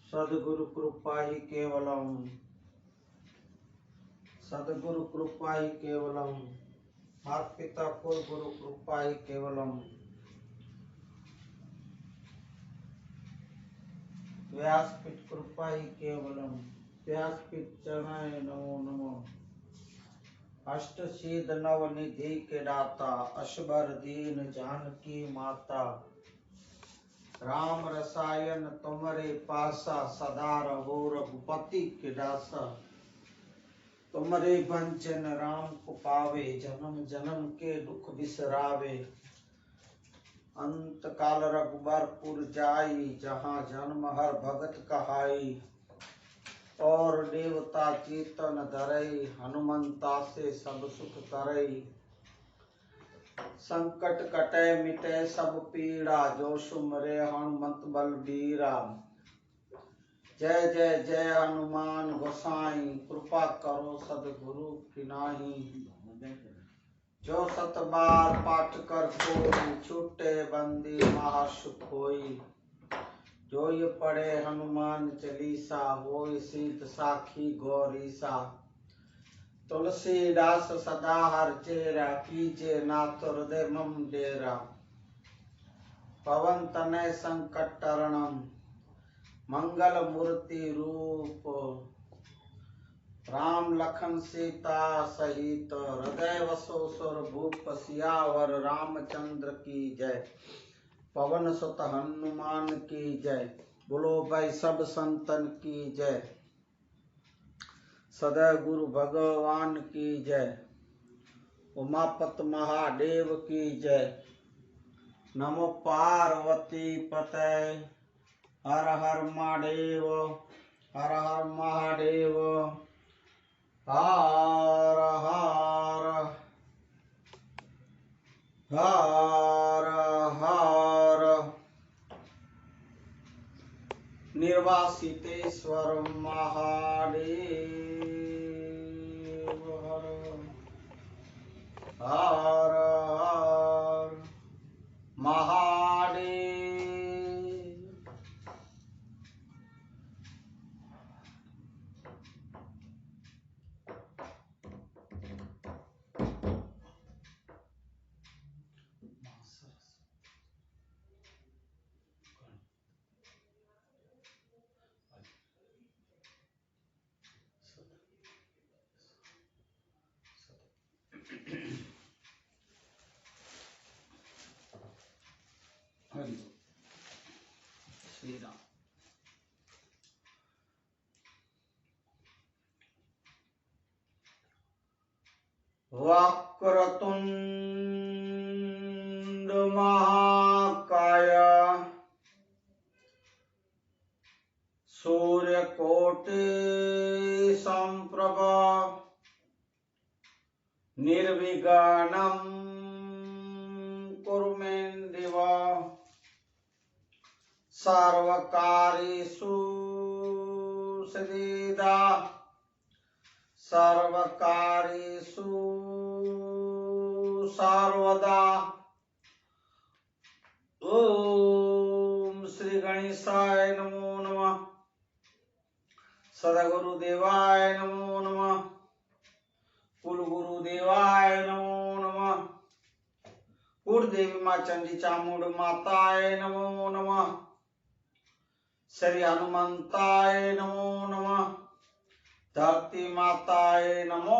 सद्गुरु कृपा ही केवलम, सद्गुरु कृपा ही केवलम, माता पिता कुल गुरु कृपा ही केवलम, व्यासपीठ कृपा ही केवलम, व्यासपीठ चरणाय नमो नमः। अष्ट सिद्ध नव निधि के दाता, अशबर दीन जानकी माता, राम रसायन तुम्हारे पासा, सदा रहो रघुपति के दासा। तुम्हारे वंचन राम को पावे, जन्म जन्म के दुख बिसरावे। अंत काल रघुबरपुर जाई, जहाँ जन्म हर भगत कहाई। और देवता चेतन धरई, हनुमंता से सब सुख करई। संकट कटे मिटे सब पीड़ा, जो सुमरे हनुमंत बलबीरा। जय जय जय हनुमान गोसाई, कृपा करो सद्गुरु की नाहीं। जो सत बार पाठ कर कोई, छूटे बंदी महासुख होई। जो ये पढ़े हनुमान चालीसा, होय सिद्ध साखी गौरीसा। तुलसीदास सदा हर चेरा, कीजे नाथ हृदय मम डेरा। पवन तनय संकट टरणम, मंगल मूर्ति रूप। राम लखन सीता सहित, हृदय वसो सुर भूप। सियावर रामचंद्र की जय, पवन सुत हनुमान की जय। बोलो भाई सब संतन की जय, सदै गुरु भगवान की जय। उमापत महादेव की जय। नमो पार्वती पते, हर हर महादेव, हर हर महादेव, हर हर हर हर। निर्वासितेश्वर महादेव, हर हर महादेव। हरि श्री राम। वक्रतुंड महाकाय, सूर्यकोटि संप्रभा। निर्विघ्नं कुरु मे देव, सर्वकार्येषु सिद्धिदा। सर्वकार्येषु सर्वदा। ओम श्री गणेशाय नमो नमः, सद्गुरुदेवाय नमो नमः, कुलगुरुदेवाय नमो नमः, कुलदेवी मां चंडी चामुंड माताय नमो नमः, श्री हनुमंताय नमो नमः, धरती माताय नमो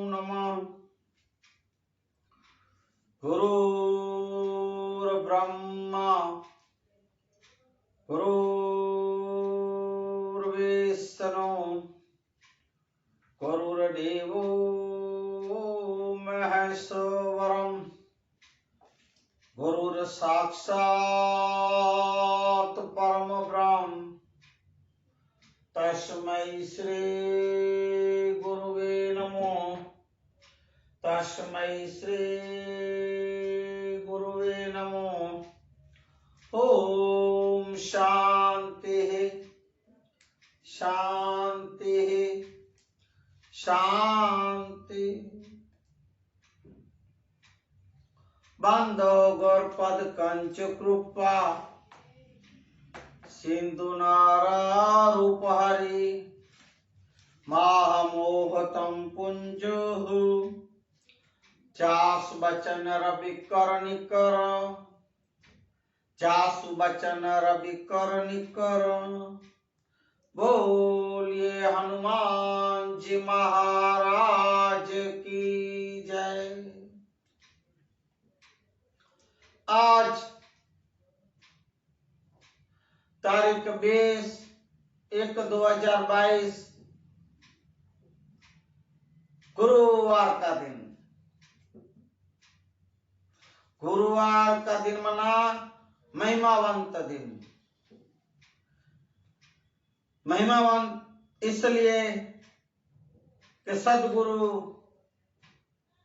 नमः। गुरुर्ब्रह्मा गुरुर्विष्णु गुरुर्देवो महेश्वरम्, गुरुर्साक्षात् परम ब्रह्म, तस्मै श्री गुरुवे नमो, तस्मै श्री गुरुवे नमो। ओम शांति शांति शांति। बंधो गौरपद कंच कृपा, सिंधु नारा रूप हरि महामोहतम पुंजुः जासु बचन रवि कर निकर जासु बचन रवि कर निकर। बोलिए हनुमान जी महाराज की जय। आज तारीख 20/1/2022 गुरुवार का दिन। गुरुवार का दिन मना महिमावंत दिन। महिमावंत इसलिए कि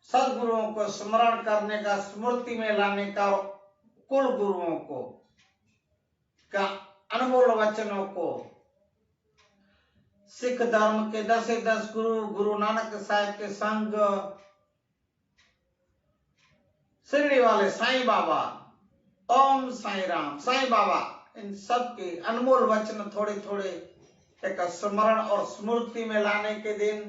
सदगुरुओं को स्मरण करने का, स्मृति में लाने का, कुल गुरुओं को का अनमोल वचनों को, सिख धर्म के 10 गुरु, गुरु नानक साहिब के संग, शिरडी वाले साईं बाबा, ओम साईं राम, साईं बाबा, इन सब के अनमोल वचन थोड़े थोड़े एक स्मरण और स्मृति में लाने के दिन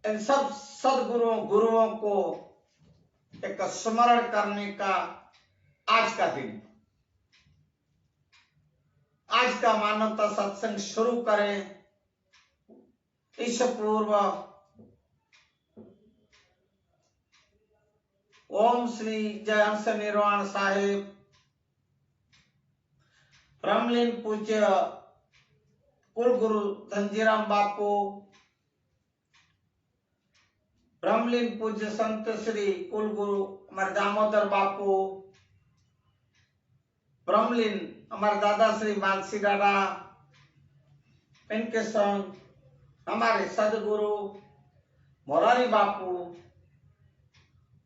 इन सब गुरुओं को एक स्मरण करने का आज का दिन। आज का मानवता सत्संग शुरू करें। इस पूर्व ओम श्री जय हंस निर्वाण साहिब ब्रह्मलीन पूज्य कुल गुरु धनजीराम बापू, ब्रह्मलीन पूज्य संत श्री कुल गुरु हमारे दामोदर बापू, ब्रह्मलीन हमारे दादा श्री मानसी दादा, इनके संग हमारे सदगुरु मोरारी बापू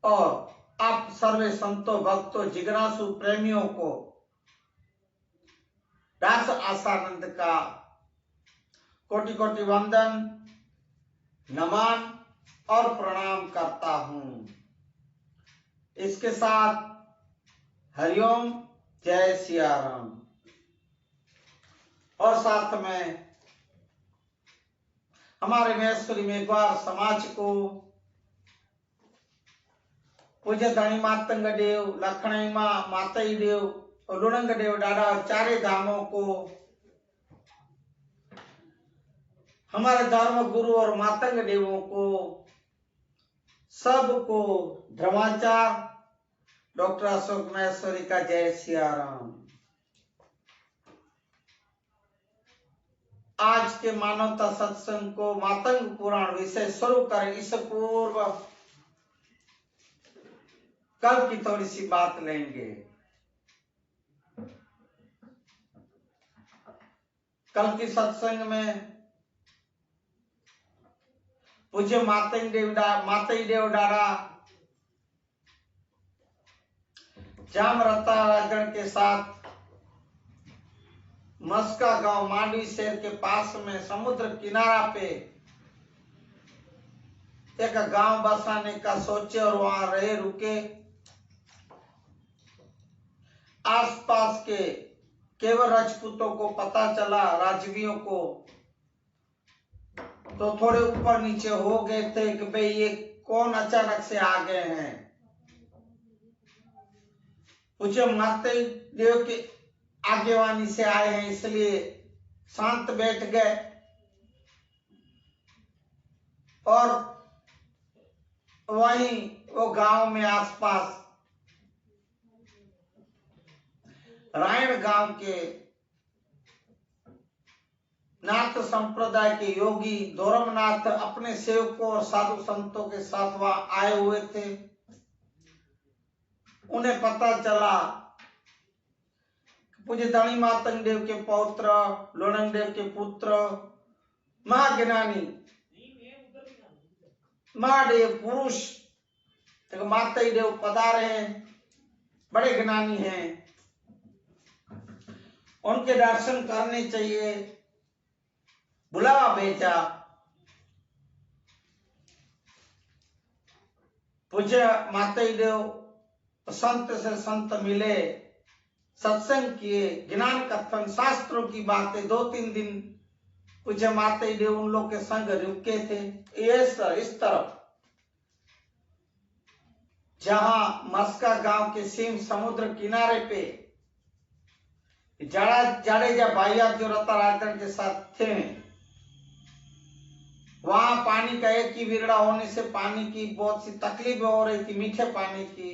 और आप सर्वे संतों, भक्तों, जिज्ञासु प्रेमियों को दास आसानंद का कोटि कोटि वंदन, नमन और प्रणाम करता हूं। इसके साथ हरिओम, जय सिया राम। और साथ में हमारे महेश्वरी मेघवार समाज को पूज्य धनी मातंग देव, लखनई माँ मातई देव और लुणंग देव डाडा और चारे धामों को, हमारे धर्म गुरु और मातंग देवों को, सबको धर्माचार डॉक्टर अशोक महेश्वरी का जय सिया राम। आज के मानवता सत्संग को मातंग पुराण विषय शुरू करें। इस पूर्व कल की थोड़ी सी बात लेंगे। कल की सत्संग में पूज्य मातई देव डारा जामरता राजगढ़ के साथ मस्का गांव मांडवी शहर के पास में समुद्र किनारा पे एक गांव बसाने का सोचे और वहां रहे, रुके। आसपास के केवल राजपूतों को पता चला, राजवियों को, तो थोड़े ऊपर नीचे हो गए थे कि भाई ये कौन अचानक से आ गए हैं। पूज्य मातई देव के आगेवानी से आए हैं, इसलिए शांत बैठ गए और वहीं वो गांव में आसपास रायण गांव के नाथ संप्रदाय के योगी दोरमनाथ अपने सेवकों और साधु संतों के साथ वहां आए हुए थे। उन्हें पता चला पूज्य धनी मातंग देव के पौत्र, लोणंग देव के पुत्र, महाज्ञानी महादेव पुरुष मातई देव पधारे हैं, बड़े ज्ञानी हैं, उनके दर्शन करने चाहिए, बुलावा भेजा। पूज्य मातई देव संत से संत मिले, सत्संग किए, ज्ञान कथन, शास्त्रों की बातें, 2-3 दिन पूज्य माते जी उन लोग के संग रुके थे। इस तरफ जहां मस्का गांव के सीम समुद्र किनारे पे जाडेजा भाइया जो रताराजन के साथ थे, वहां पानी का एक ही विरड़ा होने से पानी की बहुत सी तकलीफ हो रही थी, मीठे पानी की।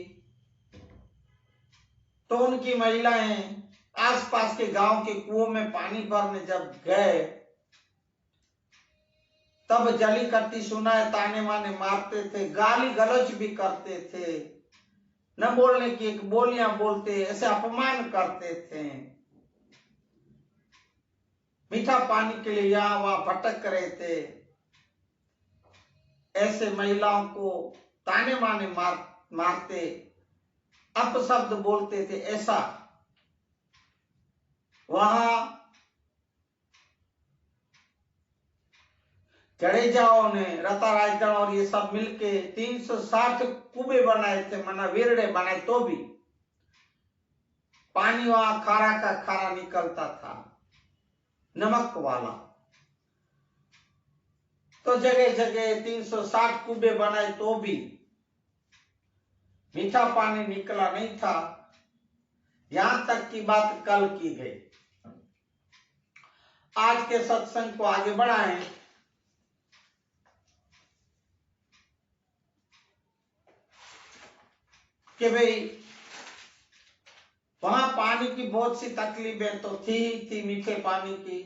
तो उनकी महिलाएं आसपास के गांव के कुओं में पानी भरने जब गए, तब जली कट्टी सुनाए ताने माने मारते थे, गाली गलौज भी करते थे, न बोलने की एक बोलियां बोलते, ऐसे अपमान करते थे। मीठा पानी के लिए यहां वहां भटक रहे थे। ऐसे महिलाओं को ताने माने मारते, अपशब्द बोलते थे। ऐसा वहां जडेजाओं ने, रताराजन और ये सब मिलके 360 कुबे बनाए थे, मना विरड़े बनाए, तो भी पानी वहां खारा का खारा निकलता था, नमक वाला। तो जगह जगह 360 कुबे बनाए तो भी मीठा पानी निकला नहीं था। यहां तक की बात कल की गई। आज के सत्संग को आगे बढ़ाएं कि भाई वहां पानी की बहुत सी तकलीफें तो थी मीठे पानी की।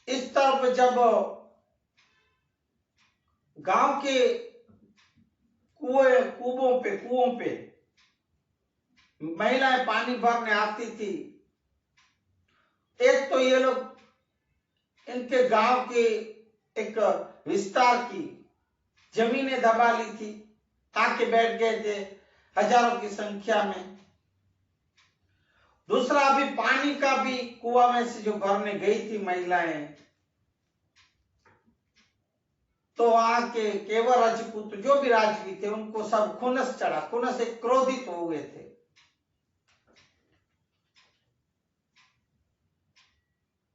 इस तरफ जब गांव के कुओं पे महिलाएं पानी भरने आती थी, एक तो ये लोग इनके गांव के एक विस्तार की जमीनें दबा ली थी, आके बैठ गए थे हजारों की संख्या में। दूसरा, अभी पानी का भी कुआं में से जो भरने गई थी महिलाएं, तो वहां के केवल राजपूत जो भी राजवी थे उनको सब खुनस चढ़ा, खुनस से क्रोधित हो गए थे।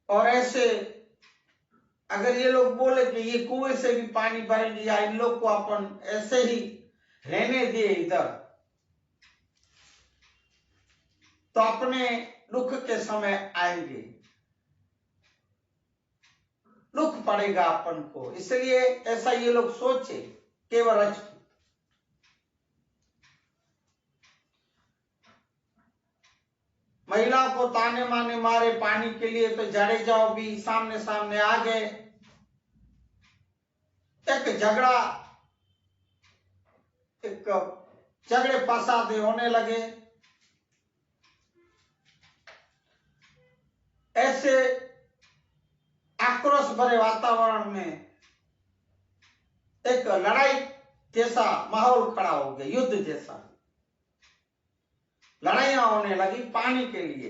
और ऐसे अगर ये लोग बोले कि ये कुएं से भी पानी भरेंगे या इन लोग को अपन ऐसे ही रहने दिए इधर, तो अपने दुख के समय आएंगे, दुख पड़ेगा अपन को। इसलिए ऐसा ये लोग सोचे केवल राजपूत। महिलाओं को ताने माने मारे पानी के लिए, तो जडेजाओ भी सामने सामने आ गए। एक झगड़े फसादे होने लगे। ऐसे आक्रोश भरे वातावरण में एक लड़ाई जैसा माहौल खड़ा हो गया, युद्ध जैसा। लड़ाइयां होने लगी पानी के लिए।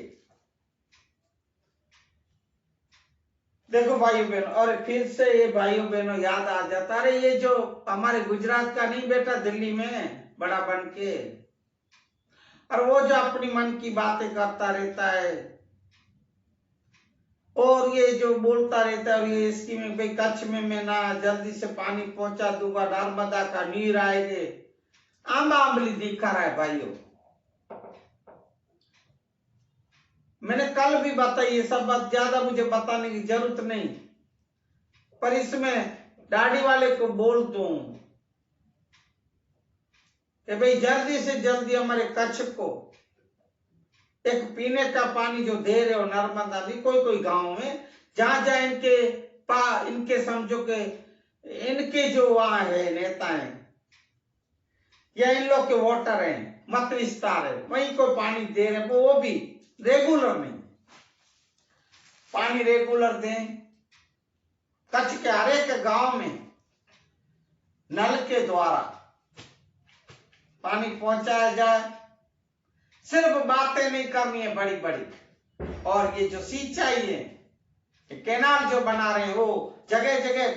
देखो भाइयों बहनों, और फिर से ये भाइयों बहनों याद आ जाता, अरे ये जो हमारे गुजरात का नहीं बेटा दिल्ली में बड़ा बन के, और वो जो अपनी मन की बातें करता रहता है और ये जो बोलता रहता है, और ये इसकी में भाई कच्छ में मैं ना जल्दी से पानी पहुंचा दूंगा, नर्मदा का नीर आएगे, आंबा आंबली दिखा रहा है भाइयों। मैंने कल भी बताई, ये सब बात ज्यादा मुझे बताने की जरूरत नहीं, पर इसमें दाढ़ी वाले को बोल दूं कि भाई जल्दी से जल्दी हमारे कच्छ को एक पीने का पानी जो दे रहे हो नर्मदा भी, कोई गांव में जहां इनके समझो के इनके जो वहां है नेता हैं या इन लोग के वोटर हैं, मत विस्तार है, वहीं को पानी दे रहे, वो भी रेगुलर नहीं, पानी रेगुलर दें। कच्छ के हर एक गांव में नल के द्वारा पानी पहुंचाया जाए। सिर्फ बातें नहीं करनी है बड़ी बड़ी, और ये जो सिंचाई है, कैनाल जो बना रहे हैं, वो जगह जगह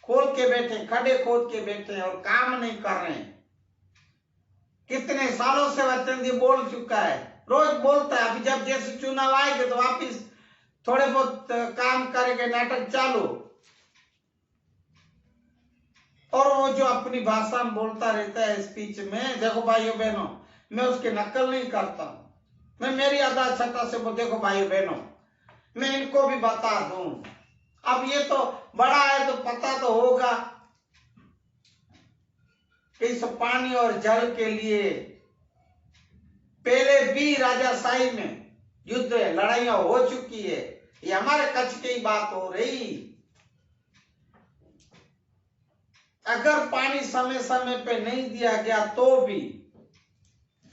खोल के बैठे, खड्डे खोद के बैठे और काम नहीं कर रहे हैं। कितने सालों से वचन जी बोल चुका है, रोज बोलता है। अभी जब जैसे चुनाव आएंगे तो वापिस थोड़े बहुत काम करेंगे, नाटक चालू। और वो जो अपनी भाषा में बोलता रहता है स्पीच में, देखो भाइयों बहनों, मैं उसकी नकल नहीं करता, मैं मेरी अदा छटा से वो, देखो भाइयों बहनों, मैं इनको भी बता दूं। अब ये तो बड़ा है तो पता तो होगा कि इस पानी और जल के लिए पहले भी राजाशाही में युद्ध लड़ाइयां हो चुकी है। ये हमारे कच्छ की बात हो रही। अगर पानी समय समय पे नहीं दिया गया तो भी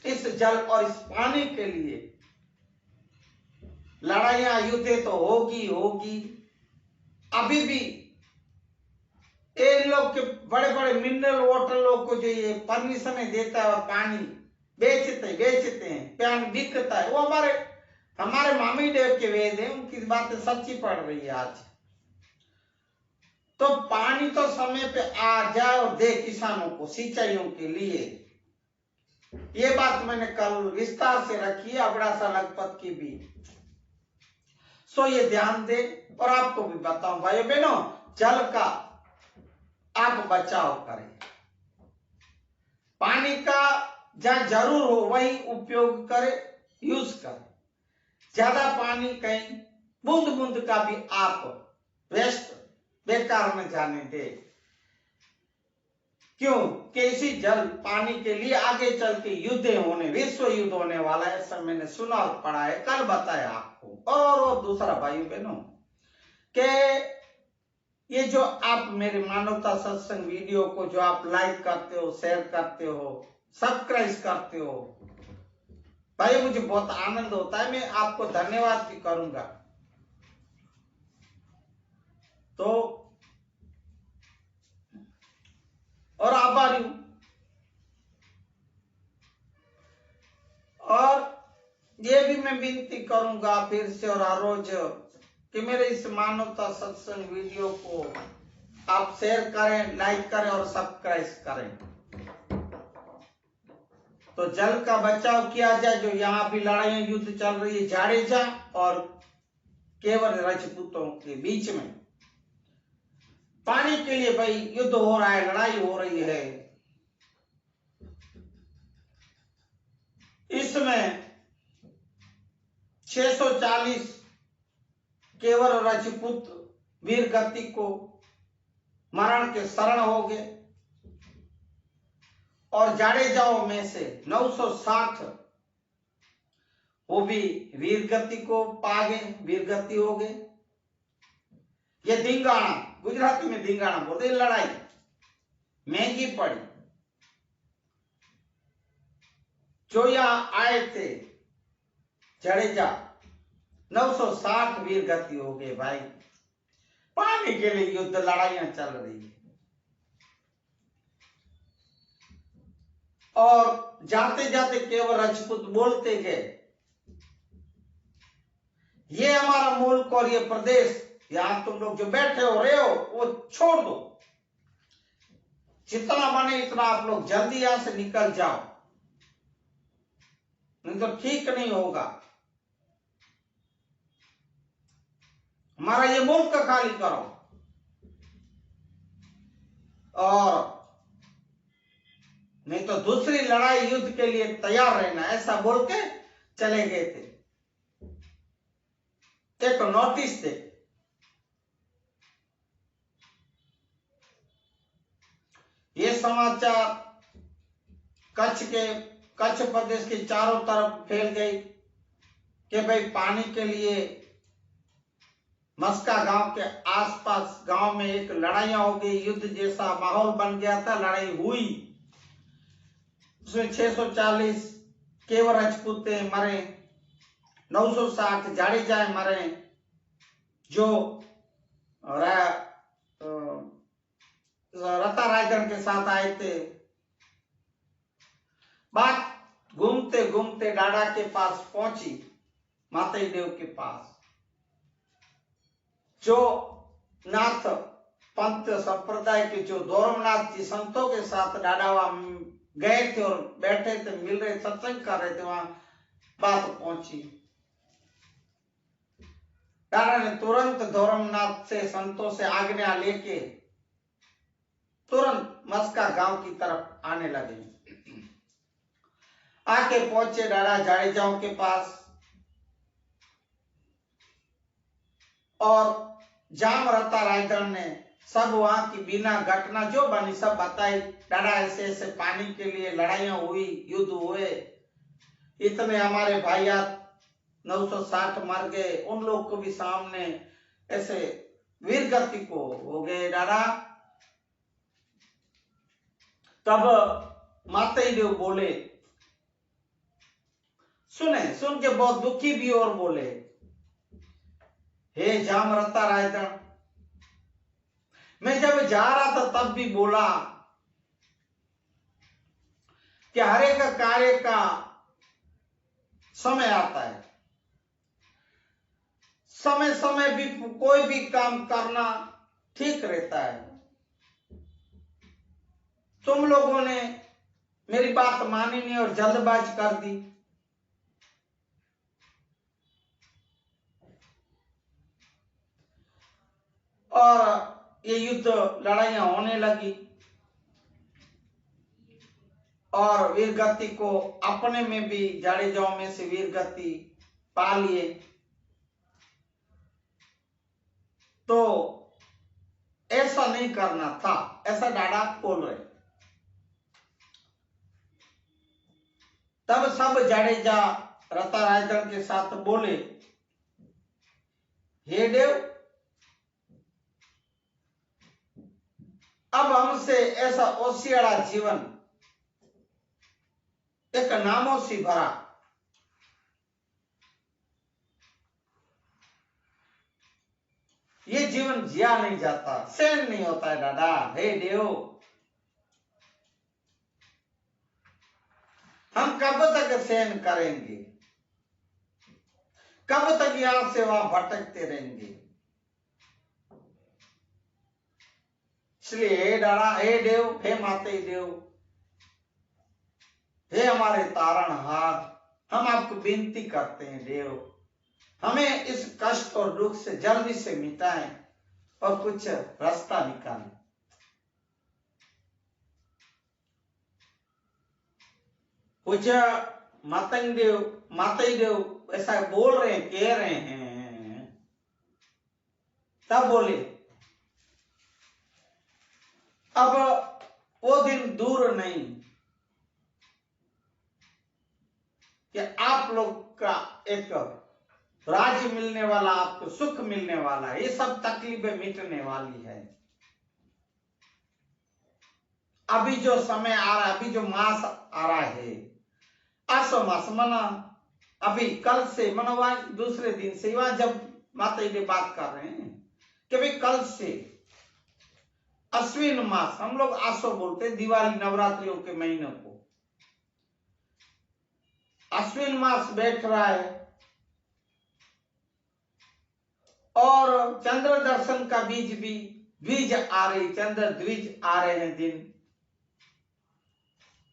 इस जल और इस पानी के लिए लड़ाइयां युद्ध तो होगी होगी। अभी भी इन लोग के बड़े बड़े मिनरल वाटर लोग को जो ये परमिशन देता है और पानी बेचते हैं, पानी बिकता है, वो हमारे मामी देव के वेद है, उनकी बातें सच्ची पड़ रही है आज। तो पानी तो समय पे आ जाए और दे किसानों को सिंचाइयों के लिए। ये बात मैंने कल विस्तार से रखी है अबड़ासा लखपत की भी। सो ये ध्यान दे। और आपको भी बताऊं भाइयों बहनों, जल का आप बचाव करें। पानी का जहां जरूर हो वही उपयोग करे, यूज करें। ज्यादा पानी कहीं बूंद बूंद का भी आप वेस्ट बेकार न जाने दे। क्यों? कि इसी जल पानी के लिए आगे चल के युद्ध होने, विश्व युद्ध होने वाला है। सब मैंने सुना और पढ़ा है, कल बताया आपको। और वो दूसरा भाइयों बहनों के ये जो आप मेरे मानवता सत्संग वीडियो को जो आप लाइक करते हो, शेयर करते हो, सब्सक्राइब करते हो, भाई मुझे बहुत आनंद होता है। मैं आपको धन्यवाद भी करूंगा। तो और आभारी हूं। और ये भी मैं विनती करूंगा फिर से और हर रोज कि मेरे इस मानवता सत्संग वीडियो को आप शेयर करें, लाइक करें और सब्सक्राइब करें। तो जल का बचाव किया जाए। जो यहाँ भी लड़ाइयां युद्ध चल रही है जाडेजा और केवल राजपूतों के बीच में, पानी के लिए भाई युद्ध हो रहा है, लड़ाई हो रही है। इसमें 640 केवल राजपूत वीर गति को मरण के शरण हो गए और जाडेजाओं में से 960 वो भी वीर गति को पा गए, वीर गति हो गए। ये धिंगाणा, गुजराती में धिंगाणा बोलते, लड़ाई महंगी पड़ी। जो यहाँ आए थे जडेजा, 960 वीर गति हो गए भाई। पानी के लिए युद्ध लड़ाइयां चल रही है। और जाते जाते केवल राजपूत बोलते गए, ये हमारा मुल्क और ये प्रदेश, यहां तुम लोग जो बैठे हो रहे हो वो छोड़ दो। जितना बने इतना आप लोग जल्दी यहां से निकल जाओ, नहीं तो ठीक नहीं होगा। हमारा ये मुल्क खाली करो। और नहीं तो दूसरी लड़ाई युद्ध के लिए तैयार रहना, ऐसा बोल के चले गए थे। एक नोटिस थे। ये समाचार कच्छ प्रदेश के चारों तरफ फैल गई कि भाई पानी के लिए मस्का गांव के आसपास गांव में एक लड़ाइयां हो गई, युद्ध जैसा माहौल बन गया था। लड़ाई हुई, उसमें 640 केवल राजपूत मरे, 960 जाडेजा मरे, जो रता रायगढ़ के साथ आए थे। बात घूमते घूमते डाडा के पास पहुंची, माताई देव के पास, जो नाथ पंथ संप्रदाय के जो दोरमनाथ जी संतों के साथ डाडावा गए थे और बैठे थे, मिल रहे, सत्संग कर रहे थे, वहां बात पहुंची। डाडा ने तुरंत दोरमनाथ से संतों से आज्ञा लेके तुरंत मस्का गांव की तरफ आने लगे। आके पहुंचे डाडा जाडेजाओं के पास और जामरता रायगढ़ ने सब वहां की बिना घटना जो बनी सब बताई। डाडा ऐसे ऐसे पानी के लिए लड़ाइयां हुई, युद्ध हुए, इतने हमारे भाइया 960 मर गए, उन लोग को भी सामने ऐसे वीर गति को हो गए डाडा। तब माता देव बोले, सुन के बहुत दुखी भी और बोले, हे जामरता रायगढ़, मैं जब जा रहा था तब भी बोला कि हर एक कार्य का समय आता है, समय समय भी कोई भी काम करना ठीक रहता है। तुम लोगों ने मेरी बात मानी नहीं और जल्दबाजी कर दी। और ये युद्ध लड़ाइयां होने लगी और वीरगति को अपने में भी जाडेजाओं में से वीरगति पा लिए। तो ऐसा नहीं करना था, ऐसा डाडा बोल रहे। तब सब जाडेजा रता रायगढ़ के साथ बोले, हे देव, अब हमसे ऐसा ओसियाड़ा जीवन एक नामों से भरा, ये जीवन जिया नहीं जाता, सहन नहीं होता है डाडा। हे देव, हम कब तक सहन करेंगे, कब तक यहां से वहां भटकते रहेंगे। इसलिए हे डाडा, हे देव, हे माते देव, हे हमारे तारणहार, हम आपको विनती करते हैं देव, हमें इस कष्ट और दुख से जल्दी से मिटाएं और कुछ रास्ता निकालें। कुछ माताई देव ऐसा बोल रहे हैं, कह रहे हैं। तब बोले, अब वो दिन दूर नहीं कि आप लोग का एक राज्य मिलने वाला, आपको सुख मिलने वाला है, ये सब तकलीफें मिटने वाली है। अभी जो समय आ रहा है, अभी जो मास आ रहा है, आसो मास मना, अभी कल से मनवा, दूसरे दिन से, वहां जब माता जी बात कर रहे हैं कि भाई कल से अश्विन मास, हम लोग आसो बोलते हैं दिवाली नवरात्रियों के महीनों को, अश्विन मास बैठ रहा है और चंद्र दर्शन का द्विज आ रही, चंद्र द्विज आ रहे हैं दिन,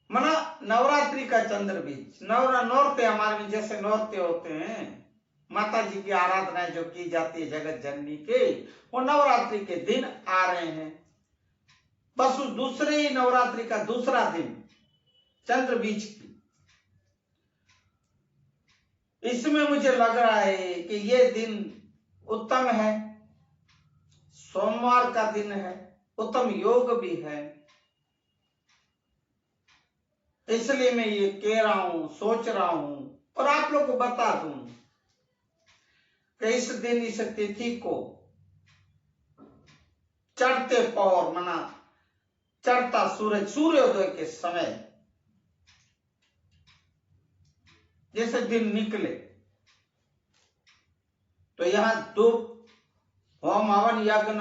मना नवरात्रि का चंद्र बीज, नौरते हमारे में जैसे नौरते होते हैं, माता जी की आराधना जो की जाती है जगत जननी के, वो नवरात्रि के दिन आ रहे हैं। बस उस दूसरे ही नवरात्रि का दूसरा दिन चंद्र बीज की, इसमें मुझे लग रहा है कि ये दिन उत्तम है, सोमवार का दिन है, उत्तम योग भी है। इसलिए मैं ये कह रहा हूं, सोच रहा हूं और आप लोग को बता दूं कि इस दिन, इस तिथि को चढ़ते पौर, मना चढ़ता सूरज, सूर्योदय के समय जैसे दिन निकले तो यहां धूप, होम, हवन, यज्ञ,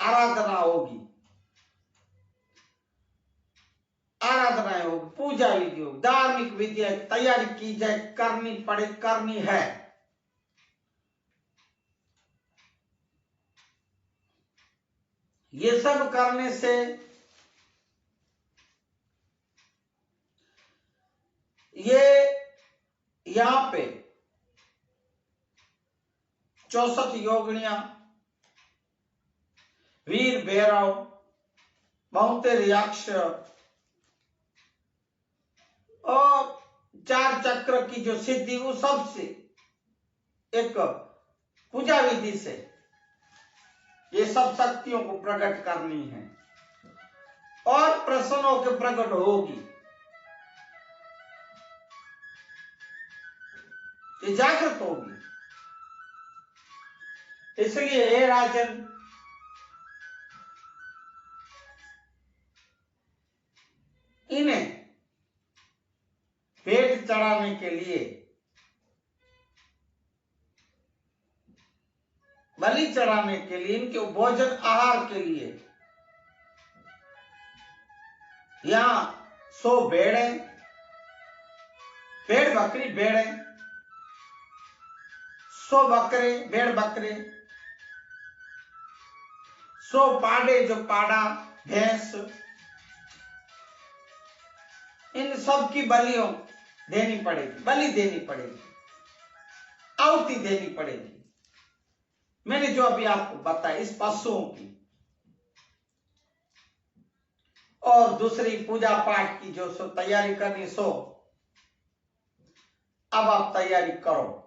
आराधना होगी, आराधनाएं होगी, पूजा विधि होगी, धार्मिक विधि तैयारी की जाए, करनी पड़े, करनी है। ये सब करने से ये यहां पे 64 योगिनियां, वीर भैरव, बहुतेरे यक्ष और 4 चक्र की जो सिद्धि, वो सबसे एक पूजा विधि से ये सब शक्तियों को प्रकट करनी है और प्रसन्न होकर प्रकट होगी। ये जागृत होगी। इसलिए हे राजन, इन्हें पेट चढ़ाने के लिए, बलि चढ़ाने के लिए, इनके भोजन आहार के लिए यहां 100 भेड़े, भेड़ बकरी भेड़े, 100 बकरे, भेड़ बकरे, 100 पाड़े, जो पाड़ा भैंस, इन सब की बलियों देनी पड़ेगी, बलि देनी पड़ेगी, आहुति देनी पड़ेगी। मैंने जो अभी आपको बताया इस पशुओं की, और दूसरी पूजा पाठ की जो सो तैयारी करनी, सो अब आप तैयारी करो।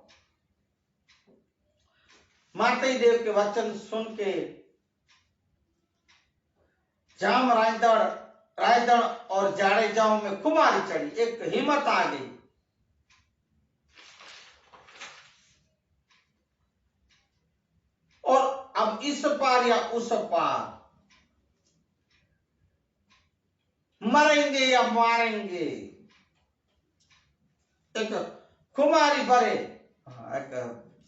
माताई देव के वचन सुन के जाम रायदड़ और जाड़ेजाओं में खुमारी चढ़ी, एक हिम्मत आ गई। और अब इस पार या उस पार, मरेंगे या मारेंगे, एक खुमारी भरे एक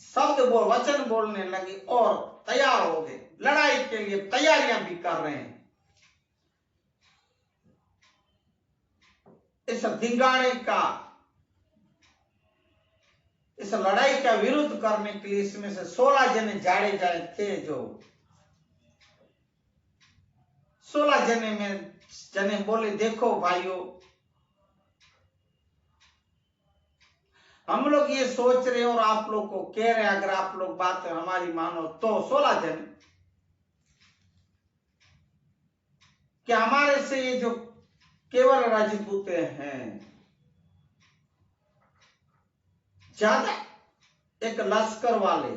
शब्द वचन बोलने लगी और तैयार हो गए। लड़ाई के लिए तैयारियां भी कर रहे हैं। इस धिंगाणे का, इस लड़ाई का विरोध करने के लिए इसमें से 16 जने जाड़े जाए थे। जो 16 जने बोले, देखो भाइयों, हम लोग ये सोच रहे और आप लोग को कह रहे हैं, अगर आप लोग बात हमारी मानो तो 16 जन, कि हमारे से ये जो केवल राजपूते हैं, ज्यादा एक लश्कर वाले,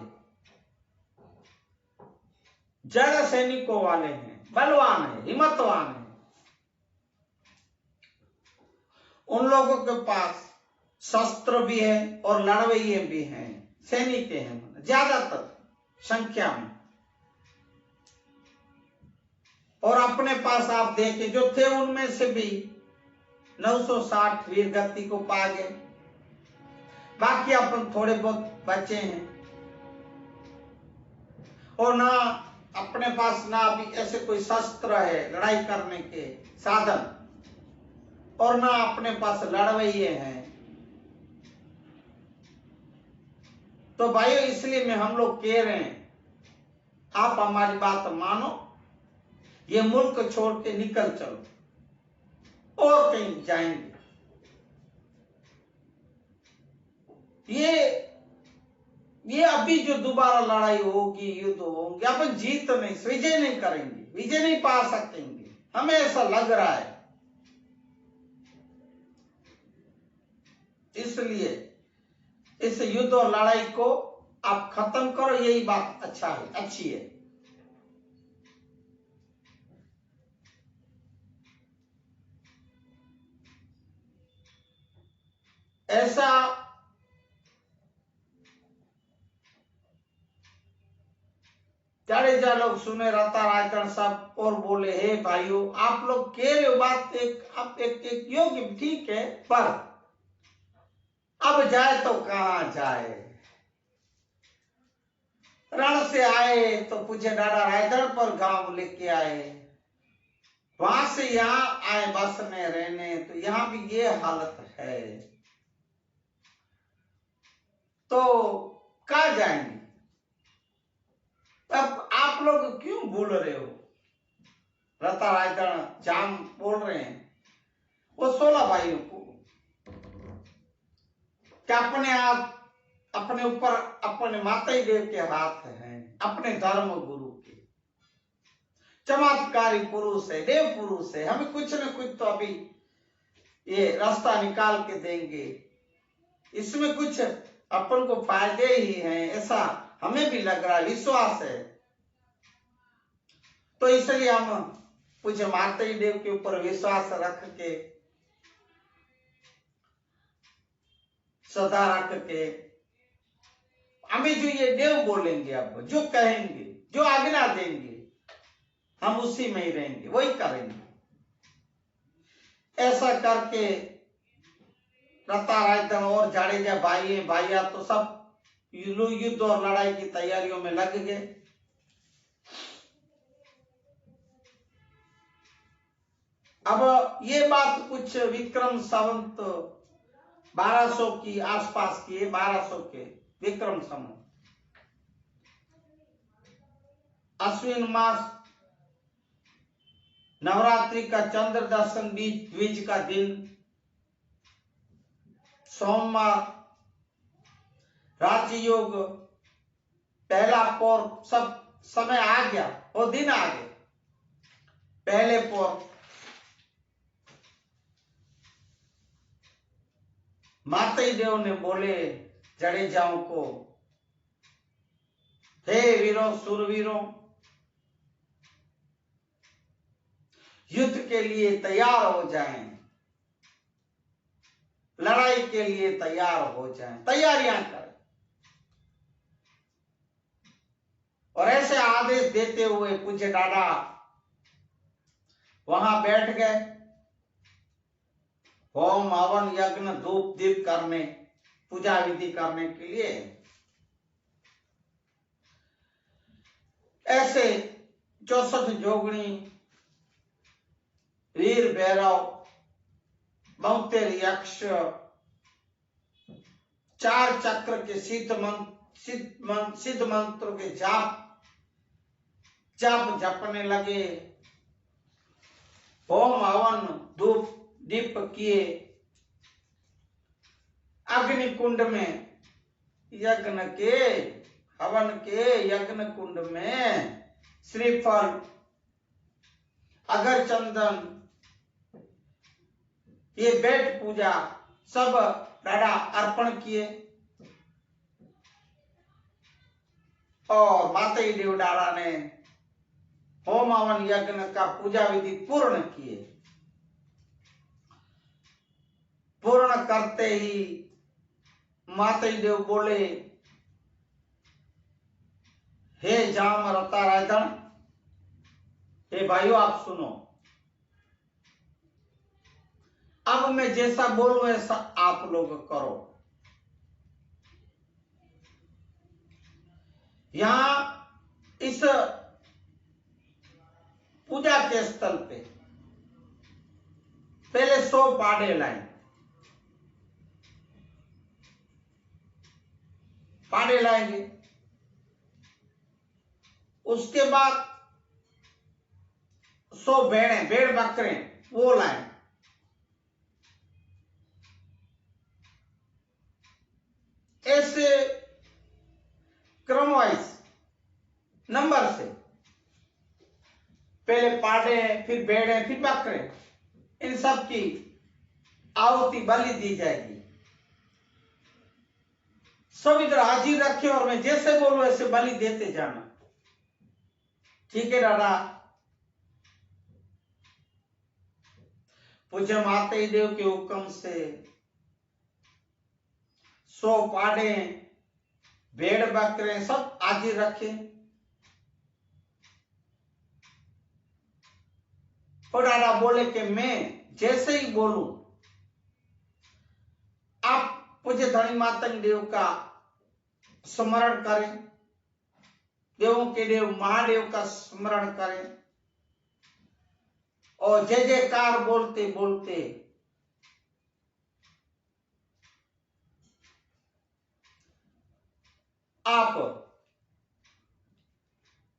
ज्यादा सैनिकों वाले हैं, बलवान है, हिम्मतवान है। उन लोगों के पास शस्त्र भी है और लड़वैये भी हैं, सैनिक हैं ज्यादातर संख्या में। और अपने पास आप देखें जो थे उनमें से भी 960 वीर गति को पा गए, बाकी अपन थोड़े बहुत बचे हैं। और ना अपने पास ना भी ऐसे कोई शस्त्र है लड़ाई करने के साधन, और ना अपने पास लड़वैये हैं। तो भाइयों, इसलिए मैं हम लोग कह रहे हैं, आप हमारी बात मानो, ये मुल्क छोड़ के निकल चलो और कहीं जाएंगे। ये अभी जो दोबारा लड़ाई होगी, युद्ध होंगे, अपन जीत नहीं, विजय नहीं करेंगे, विजय नहीं पा सकेंगे, हमें ऐसा लग रहा है। इसलिए इस युद्ध और लड़ाई को आप खत्म करो, यही बात अच्छा है, अच्छी है। ऐसा जाडेजा लोग सुने, रहता राजगढ़ साहब और बोले, हे भाइयों, आप लोग कह रहे हो बात एक योग्य, ठीक है, पर अब जाए तो कहां जाए। रण से आए तो पूछे डाडा रायगढ़ पर गांव लेके आए, वहां से यहां आए बसने रहने, तो यहां भी ये हालत है, तो कहां जाएंगे। अब आप लोग क्यों भूल रहे हो? रता रायगढ़ जाम बोल रहे हैं वो 16 भाइयों को कि अपने आप अपने ऊपर अपने माता ही देव के हाथ हैं, अपने धर्म गुरु के चमत्कारी पुरुष है, देव पुरुष है, हमें कुछ न कुछ तो अभी ये रास्ता निकाल के देंगे, इसमें कुछ अपन को फायदे ही हैं, ऐसा हमें भी लग रहा है, विश्वास है। तो इसलिए हम पूज्य माता ही देव के ऊपर विश्वास रख के सदा रख के हमें जो ये देव बोलेंगे, अब जो कहेंगे, जो आज्ञा देंगे, हम उसी में ही रहेंगे, वही करेंगे। ऐसा करके रता रायधन और जाडेजा भाइया तो सब युद्ध और लड़ाई की तैयारियों में लग गए। अब ये बात कुछ विक्रम संवत 1200 की आसपास की, 1200 के विक्रम संवत अश्विन मास नवरात्रि का चंद्र दर्शन बीज का दिन सोमवार राजयोग पहला पौर सब समय आ गया, वो दिन आ गए। पहले पौर माता देव ने बोले जडेजाओं को, हे वीरों सूरवीरों, युद्ध के लिए तैयार हो जाएं, लड़ाई के लिए तैयार हो जाएं, तैयारियां करें। और ऐसे आदेश देते हुए पूज्य दादा वहां बैठ गए होम हवन यज्ञ धूप दीप करने, पूजा विधि करने के लिए। ऐसे 64 जोगणी वीर भैरव 72 यक्ष 4 चक्र के सिद्ध मंत्रों के जप जपने लगे, होम हवन धूप दीप किए, अग्नि कुंड में यज्ञ के हवन के यज्ञ कुंड में श्रीफल अगर चंदन ये बैठ पूजा सब डाढ़ा अर्पण किए और माता देव डाड़ा ने होम हवन यज्ञ का पूजा विधि पूर्ण किए। पूर्ण करते ही माता देव बोले, हे जाम रता रायधन, हे भाइयों आप सुनो, अब मैं जैसा बोलूं ऐसा आप लोग करो। यहां इस पूजा के स्थल पे पहले 100 पाड़े लाए, पाड़े लाएंगे, उसके बाद 100 भेड़ बकरे वो लाए, ऐसे क्रम वाइज नंबर से पहले पाड़े फिर भेड़े फिर बकरे, इन सब की आहुति बलि दी जाएगी। सब इधर हाजिर रखे और मैं जैसे बोलूं ऐसे बलि देते जाना, ठीक है दादा? पूज्य माता देव के हुक्म से 100 पाड़े भेड़ बकरे सब हाजिर रखे और दादा बोले कि मैं जैसे ही बोलूं आप पूज्य धनी माता देव का स्मरण करें, देवों के देव महादेव का स्मरण करें और जय जयकार बोलते बोलते आप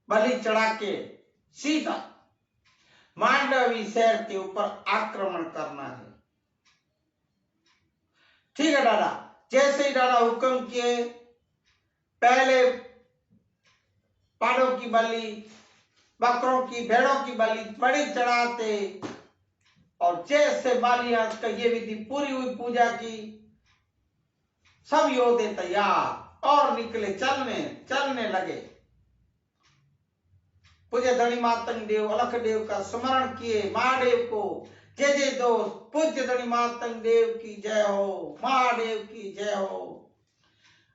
बलि चढ़ा के सीधा मांडवीसैर के ऊपर आक्रमण करना है। ठीक है दादा। जैसे ही दादा हुक्म किए, पहले पाड़ों की बलि, बकरों की, भेड़ों की बलि बड़ी चढ़ाते, और जैसे बालियां का ये विधि पूरी हुई पूजा की, सब योद्धे तैयार और निकले, चलने लगे। पूज्य धनी मातंग देव, अलख देव का स्मरण किए, महादेव को जय जय दो। पूज्य धनी मातंग देव की जय हो, महादेव की जय हो,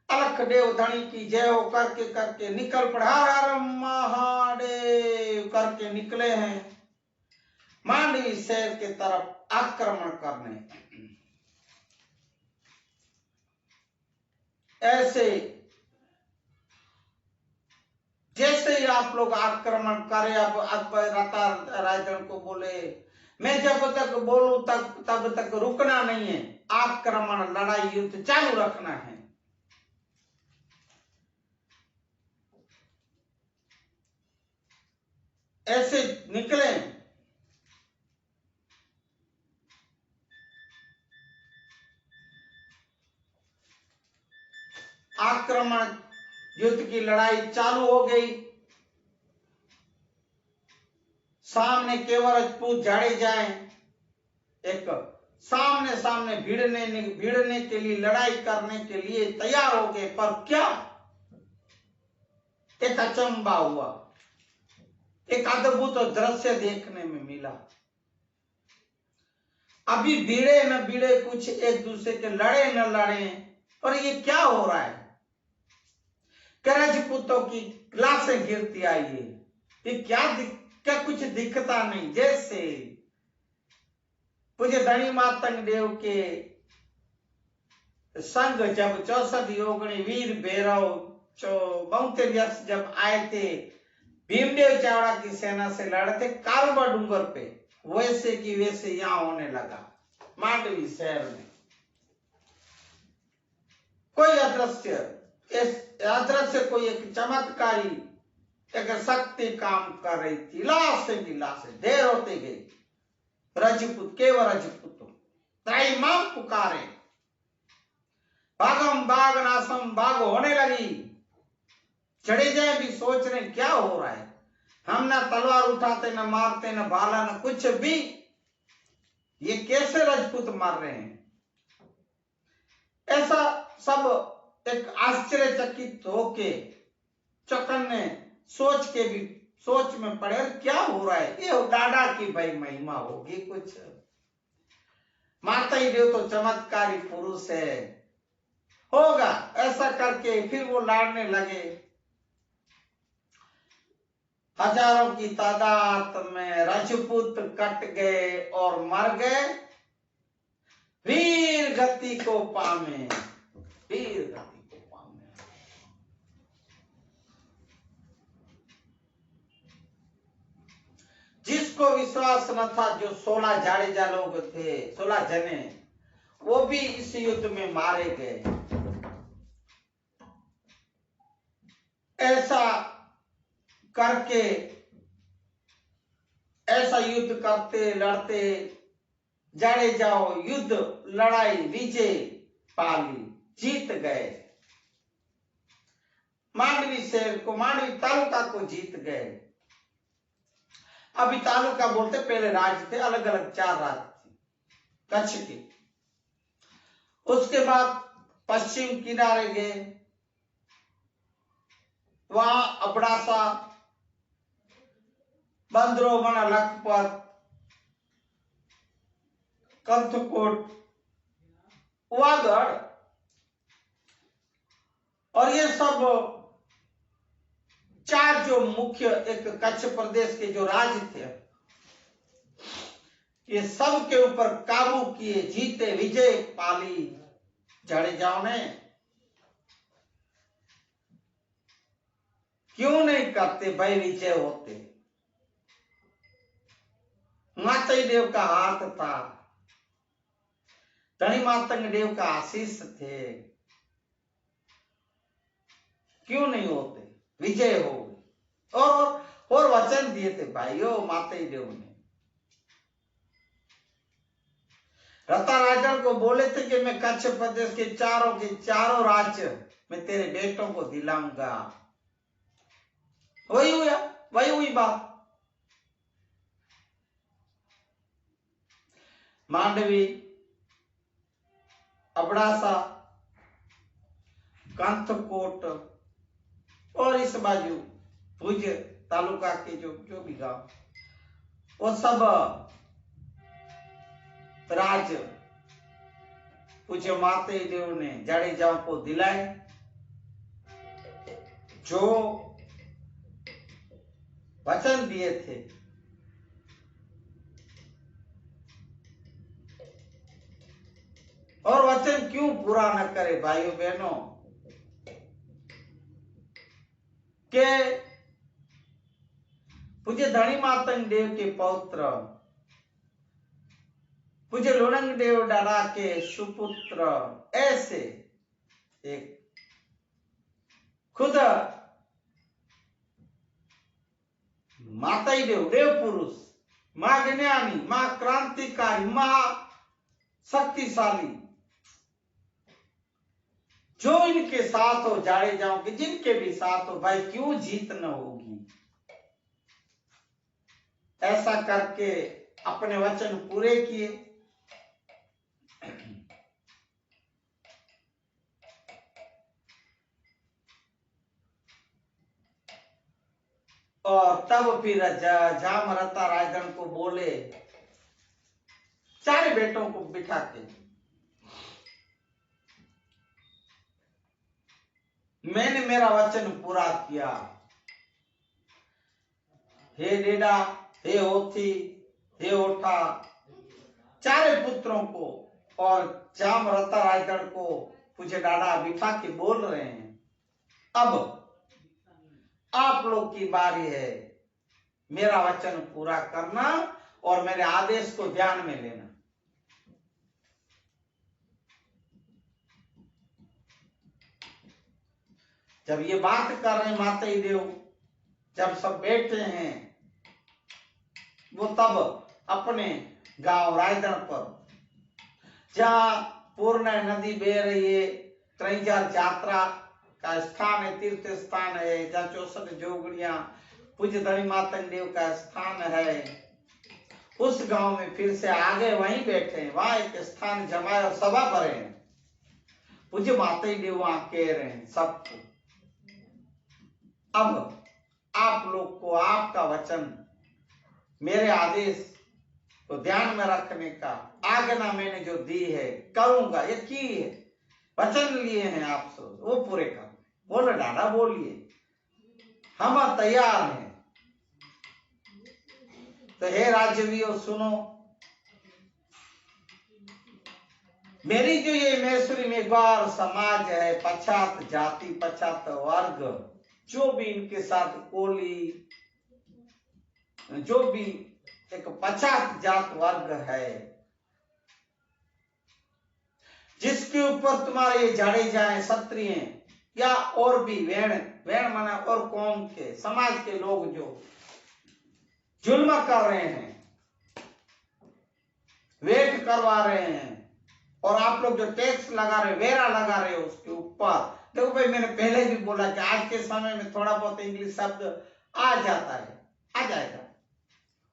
अलख देव धनी की जय हो करके करके निकल पड़ा। हर हर महादेव करके निकले हैं मांडवीसैर के तरफ आक्रमण करने। ऐसे जैसे ही आप लोग आक्रमण करें, अब राजन को बोले, मैं जब तक बोलूं तब तक रुकना नहीं है, आक्रमण, लड़ाई, युद्ध चालू रखना है। ऐसे निकले। आक्रमण, युद्ध की लड़ाई चालू हो गई। सामने केवल राजपूत झाड़े जाए, एक सामने सामने भिड़ने के लिए, लड़ाई करने के लिए तैयार हो गए। पर क्या एक अचंबा हुआ, एक अद्भुत दृश्य देखने में मिला। अभी भिड़े न भिड़े कुछ, एक दूसरे के लड़े न लड़े, पर ये क्या हो रहा है? राजपूतों की लाशें गिरती आई है, ये क्या कुछ दिखता नहीं। जैसे पूज्य धनी मातंग देव के संग जब 64 योगणी वीर भैरव 72 यक्ष जब आए थे, भीमदेव चावड़ा की सेना से लड़े थे कारुबा डूंगर पे, वैसे की वैसे यहां होने लगा मांडवीसैर में। कोई अदृश्य कोई एक चमत्कारी एक शक्ति काम कर रही थी। लाशें की लाशें ढेर होती गई। राजपूत, केवल राजपूत त्राई मां पुकारे, भागम भाग नासम भाग होने लगी। चढ़े जाए भी सोच रहे क्या हो रहा है, हम ना तलवार उठाते, न मारते, न भाला, न कुछ भी, ये कैसे राजपूत मार रहे हैं? ऐसा सब एक आश्चर्यचकित होके चौकन्ने सोच के भी सोच में पड़े, क्या हो रहा है? ये दादा की भाई महिमा होगी कुछ। माता ही देव तो चमत्कारी पुरुष है, होगा ऐसा करके फिर वो लड़ने लगे। हजारों की तादाद में राजपूत कट गए और मर गए। वीर गति को पामे, वीर गति को पामे। जिसको विश्वास न था, जो 16 जाडेजा लोग थे, 16 जने, वो भी इस युद्ध में मारे गए। ऐसा करके, ऐसा युद्ध करते लड़ते जाडेजाओ युद्ध लड़ाई विजय पाली, जीत गए। मांडवीसैर को, मांडवी तालुका को जीत गए। अभी तालुका बोलते, पहले राज्य थे, अलग अलग 4 राज्य थे कच्छ के। उसके बाद पश्चिम किनारे गए, वहां अबड़ासा, बंदरोमण, लखपत, कंथकोट, वागड़, और ये सब 4 जो मुख्य एक कच्छ प्रदेश के जो राज्य थे, ये सब के ऊपर काबू किए, जीते, विजय पाली जाडेजाओं ने। क्यों नहीं करते भाई, विजय होते। मातई देव का हाथ था, धनी मातंग देव का आशीष थे, क्यों नहीं होते? विजय हो गई। और वचन दिए थे भाइयों मातई देव ने, रता राजन को बोले थे कि मैं कच्छ प्रदेश के चारों राज्य मैं तेरे बेटों को दिलाऊंगा। वही हुआ, वही हुई बात। मांडवी, अबड़ासा, कंथकोट और इस बाजू भुज तालुका के जो भी गांव, वो सब राज्य पूज्य माते देव ने जाडेजाओं को दिलाए, जो वचन दिए थे। और वचन क्यों पूरा न करे भाइयों बहनों, के पूज्य धनी मातंग देव के पौत्र पूज्य लुणंग देव डारा के सुपुत्र ऐसे एक खुद माताई देव, देव पुरुष, मां ज्ञानी, मां क्रांतिकारी, मां शक्तिशाली, जो इनके साथ हो जाडेजाओं के, जिनके भी साथ हो, भाई क्यों जीत न होगी। ऐसा करके अपने वचन पूरे किए। और तब फिर जामरता राजन को बोले, चारे बेटों को बिठा के, मैंने मेरा वचन पूरा किया। हे डेडा, हे होथी, हे ओठा, चारे पुत्रों को और जामरता राजगढ़ को पूज्य डाडा बिठा के बोल रहे हैं, अब आप लोग की बारी है मेरा वचन पूरा करना और मेरे आदेश को ध्यान में लेना। जब ये बात कर रहे माताई देव, जब सब बैठे हैं, वो तब अपने गांव रायगढ़ पर, जहां पूर्ण नदी बह रही है, त्रैजार यात्रा का स्थान है, तीर्थ स्थान है, जहाँ 64 जोगड़ियां पूज्य धनी मातंग देव का स्थान है, उस गांव में फिर से आगे वहीं बैठे हैं, वहां एक स्थान जमाए और सभा भरे हैं। पूज्य माताई देव वहां कह रहे हैं सबको, अब आप लोग को आपका वचन, मेरे आदेश को ध्यान में रखने का आज्ञा मैंने जो दी है करूंगा, ये की है, वचन लिए हैं आप सब, वो पूरे कर। बोले डाडा बोलिए, हम तैयार हैं। तो हे राज्यवियों सुनो, मेरी जो ये मैसूरी मेघवार समाज है, पछात जाति, पछात वर्ग, जो भी इनके साथ कोली, जो भी एक पछात जात वर्ग है, जिसके ऊपर तुम्हारे ये जाडेजा हैं, क्षत्रिय या और भी वेण माना और कौम के समाज के लोग जो जुल्म कर रहे हैं, वेट करवा रहे हैं, और आप लोग जो टैक्स लगा रहे, वेरा लगा रहे हो उसके ऊपर। देखो भाई, मैंने पहले भी बोला कि आज के समय में थोड़ा बहुत इंग्लिश शब्द आ जाता है, आ जाएगा,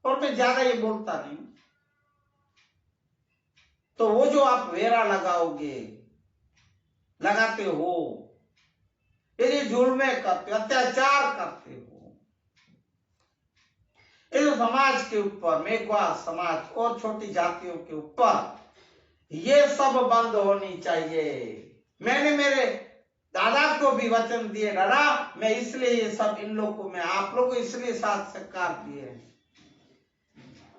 और मैं ज्यादा ये बोलता नहीं। तो वो जो आप वेरा लगाओगे, लगाते हो, ये जुल्मे करते हो, अत्याचार करते हो, इस समाज के ऊपर, मेघवा समाज और छोटी जातियों के ऊपर, ये सब बंद होनी चाहिए। मैंने मेरे दादा को भी वचन दिए, दादा मैं इसलिए ये सब इन लोग को, मैं आप लोग को इसलिए साथ सरकार दिए,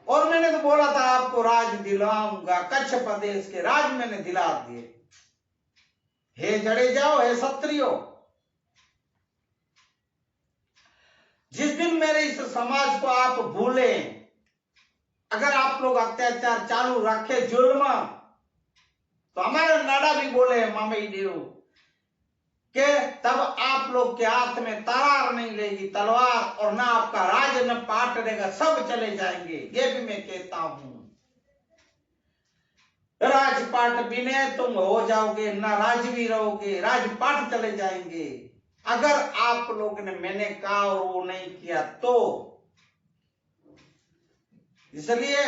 और मैंने तो बोला था आपको राज दिलाऊंगा, कच्छ प्रदेश के राज मैंने दिला दिए। हे जडेजाओ, हे क्षत्रियो, जिस दिन मेरे इस समाज को आप भूले, अगर आप लोग अत्याचार चालू रखे, जुल्म, तो हमारे नाडा भी बोले मामई देव के तब आप लोग के हाथ में तलवार नहीं लेगी, तलवार, और ना आपका राज न पाट देगा, सब चले जाएंगे। ये भी मैं कहता हूं। राजपाट बिने तुम हो जाओगे, ना राजवी रहोगे, राजपाट चले जाएंगे अगर आप लोग ने मैंने कहा और वो नहीं किया तो। इसलिए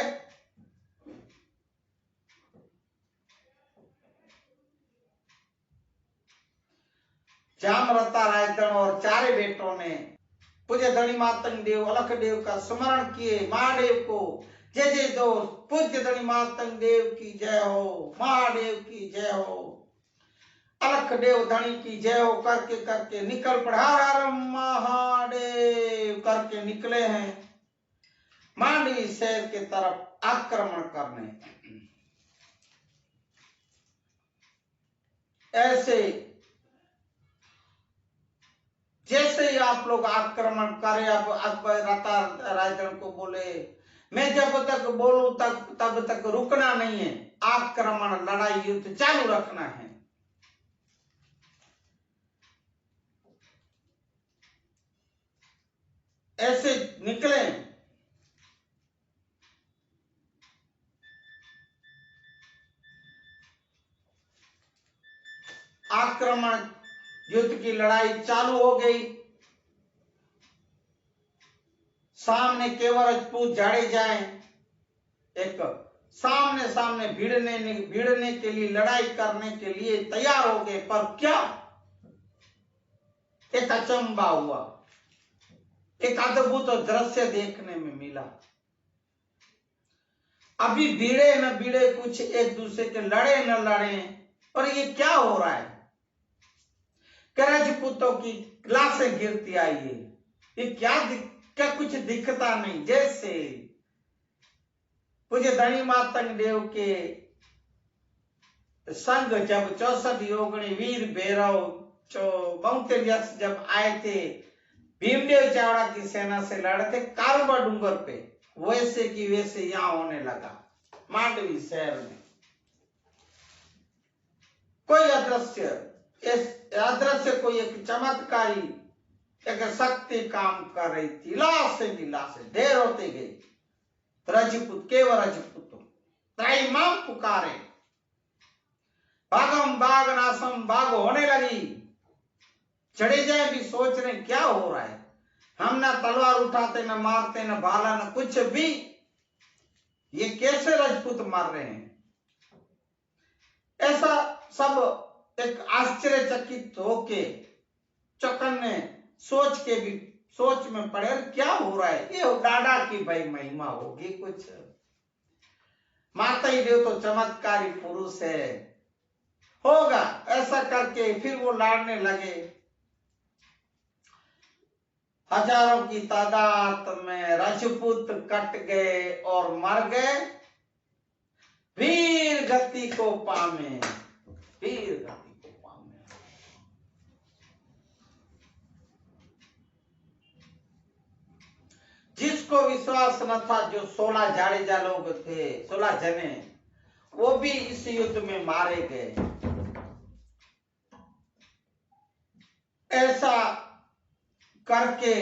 जामरता रायतन और चारे बेटों ने पूज्य धनी मातंग देव अलख देव का स्मरण किए। महादेव को जय जय दो। पूज्य धनी मातंग देव की जय हो, महादेव की जय हो, अलख देव धनी की जय हो करके करके निकल पड़ा। हर हर महादेव करके निकले हैं मांडवी शहर के तरफ आक्रमण करने। ऐसे जैसे ही आप लोग आक्रमण करें, अब अकबर रता रायजन को बोले मैं जब तक बोलूं तब तक रुकना नहीं है, आक्रमण लड़ाई युद्ध चालू रखना है। ऐसे निकले। आक्रमण युद्ध की लड़ाई चालू हो गई। सामने केवल राजपूत जाड़े जाए एक सामने सामने भिड़ने के लिए, लड़ाई करने के लिए तैयार हो गए। पर क्या एक अचंबा हुआ, एक अद्भुत दृश्य देखने में मिला। अभी भिड़े न भिड़े कुछ, एक दूसरे के लड़े न लड़े, और ये क्या हो रहा है? राजपूतों की लाशें गिरती आई है। ये क्या कुछ दिखता नहीं। जैसे पूज्य धनी मातंग देव के संग जब 64 योगणी वीर भैरव माउंटेन यक्ष जब आए थे भीमदेव चावड़ा की सेना से लड़े थे कारुबा डूंगर पे, वैसे की वैसे यहां होने लगा मांडवी शहर में। कोई अदृश्य कोई एक चमत्कारी एक शक्ति काम कर रही थी। लाशें की लाशें ढेर होती गई। राजपूत केवल राजपूत त्राई मां पुकारे, भागम भाग नासम भाग होने लगी। चढ़े जाए भी सोच रहे क्या हो रहा है, हम ना तलवार उठाते न मारते न भाला न कुछ भी, ये कैसे राजपूत मार रहे हैं? ऐसा सब एक आश्चर्यचकित होके चौकन्ने सोच के भी सोच में पड़े क्या हो रहा है। ये डाडा की भाई महिमा होगी कुछ। माता ही देव तो चमत्कारी पुरुष है, होगा ऐसा करके फिर वो लड़ने लगे। हजारों की तादाद में राजपूत कट गए और मर गए। वीर गति को पामे, वीर गति को पामे। जिसको विश्वास न था, जो 16 जाड़ेजा लोग थे, 16 जने, वो भी इस युद्ध में मारे गए। ऐसा करके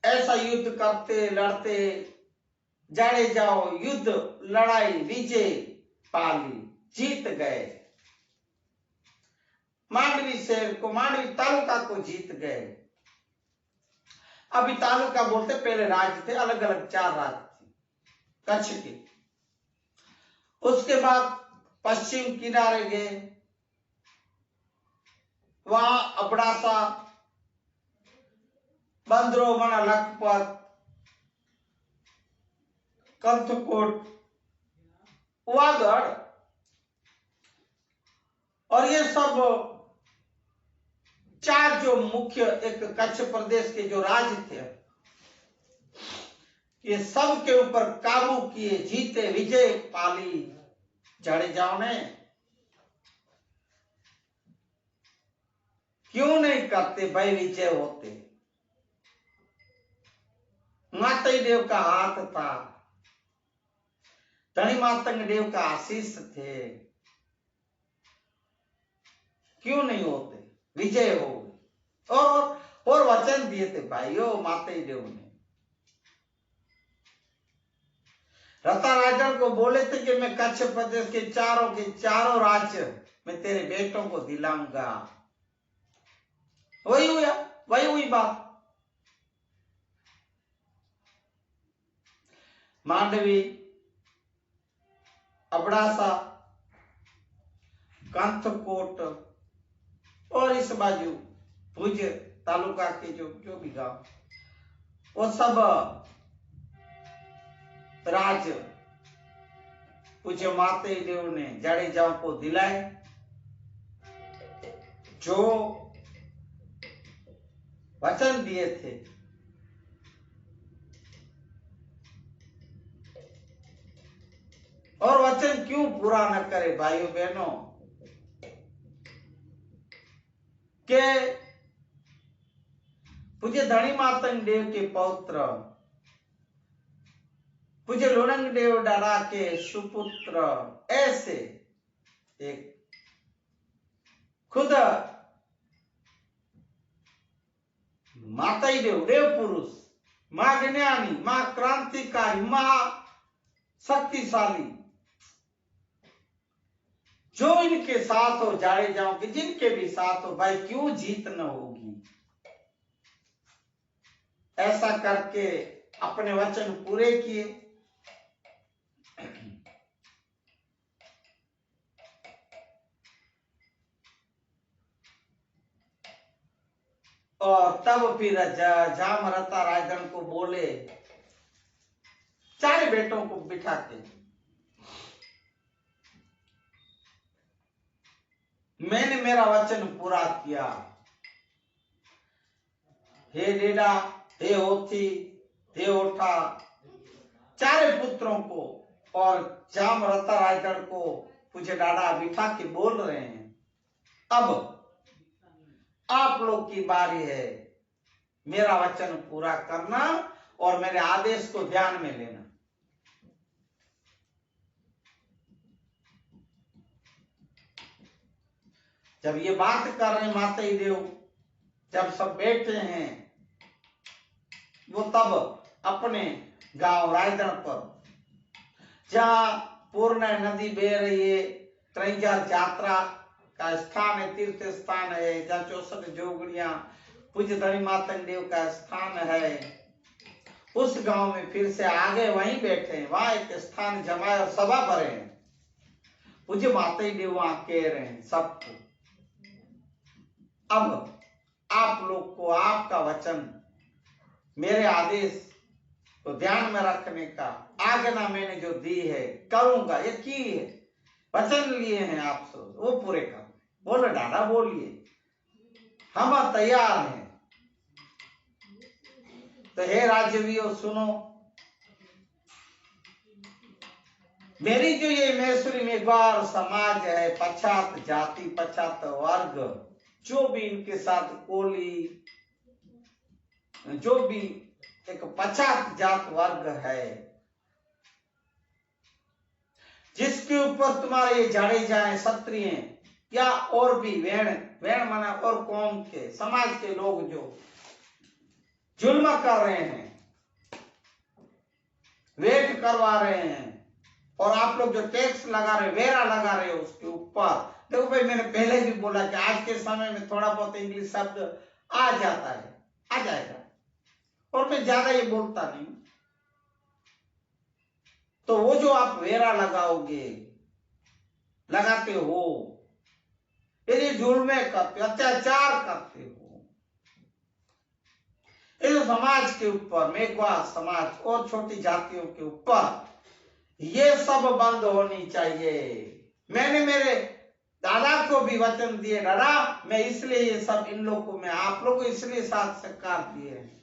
ऐसा युद्ध करते लड़ते जाड़े जाओ युद्ध लड़ाई विजय पाली, जीत गए। मांडवी शहर को, मांडवी तालुका को जीत गए। अभी तालुका बोलते, पहले राज्य थे, अलग अलग 4 राज्य थे कच्छ के। उसके बाद पश्चिम किनारे गए, वहां अबड़ासा, बंद्रोमण, लखपत, कंथकोट, वागड़, और ये सब 4 जो मुख्य एक कच्छ प्रदेश के जो राज्य थे, ये सब के ऊपर काबू किए, जीते, विजय पाली जाड़ेजाओं ने। क्यों नहीं करते भाई, विजय होते। माता देव का हाथ था, धनी मातंग देव का आशीष थे, क्यों नहीं होते, विजय हो गए। और वचन दिए थे भाइयों माता देव ने। रता राजन को बोले थे कि मैं कच्छ प्रदेश के चारों राज्य मैं तेरे बेटों को दिलाऊंगा। वही हुआ, वही हुई बात। मांडवी, अबड़ासा, कंथकोट और इस बाजू भुज तालुका के जो भी गांव, वो सब राज्य पूज्य माते देव ने जडेजाओं को दिलाए, जो वचन दिए थे। और वचन क्यों पूरा न करे भाइयों बहनों, के पूज्य धनी मातंग देव के पौत्र पूज्य लुणंग देव डारा के सुपुत्र, ऐसे एक खुद माताई देव, देव पुरुष, मां ज्ञानी, मां क्रांतिकारी, मां शक्तिशाली, जो इनके साथ हो जाडेजाओं के, जिनके भी साथ हो, भाई क्यों जीत न होगी। ऐसा करके अपने वचन पूरे किए। और तब फिर जामरता राजन को बोले, चार बेटों को बिठा के, मैंने मेरा वचन पूरा किया। हे डेडा, हे होथी, हे ओठा, चारे पुत्रों को और जामरता राजन को पूज्य डाडा बिठा के बोल रहे हैं, अब आप लोग की बारी है मेरा वचन पूरा करना और मेरे आदेश को ध्यान में लेना। जब ये बात कर रहे माताई देव, जब सब बैठे हैं, वो तब अपने गांव रायगढ़ पर, जहां पूर्ण नदी बह रही है, त्रैंजार यात्रा का स्थान है, तीर्थ स्थान है, जहाँ 64 जोगड़ियां पूज्य धनी मातंग देव का स्थान है, उस गांव में फिर से आगे वहीं बैठे हैं, वहां एक स्थान जमाए और सभा भरे हैं। पूज्य माताई देव वहां कह रहे हैं सबको, अब आप लोग को आपका वचन, मेरे आदेश को ध्यान में रखने का आज्ञा मैंने जो दी है करूंगा, ये की है, वचन लिए हैं आप सब, वो पूरे कर। बोलो डाडा, बोलिए, हम तैयार हैं। तो हे राज्यवियों सुनो, मेरी जो ये मैसूरी मेघवार समाज है, पछात जाति, पछात वर्ग, जो भी इनके साथ कोली, जो भी एक पछात जात वर्ग है, जिसके ऊपर तुम्हारे ये जाडेजा, क्षत्रिय या और भी वेण माना और कौम के समाज के लोग जो जुल्म कर रहे हैं, वेट करवा रहे हैं, और आप लोग जो टैक्स लगा रहे, वेरा लगा रहे हो उसके ऊपर। देखो भाई, मैंने पहले भी बोला कि आज के समय में थोड़ा बहुत इंग्लिश शब्द आ जाता है, आ जाएगा, और मैं ज्यादा ये बोलता नहीं। तो वो जो आप वेरा लगाओगे, लगाते हो, यदि जुल्मे करते हो, अत्याचार करते हो इस समाज के ऊपर, मेघवार समाज और छोटी जातियों के ऊपर, ये सब बंद होनी चाहिए। मैंने मेरे दादा को भी वचन दिए, दादा मैं इसलिए ये सब इन लोगों को, मैं आप लोग को इसलिए साथ सत्कार दिए हैं,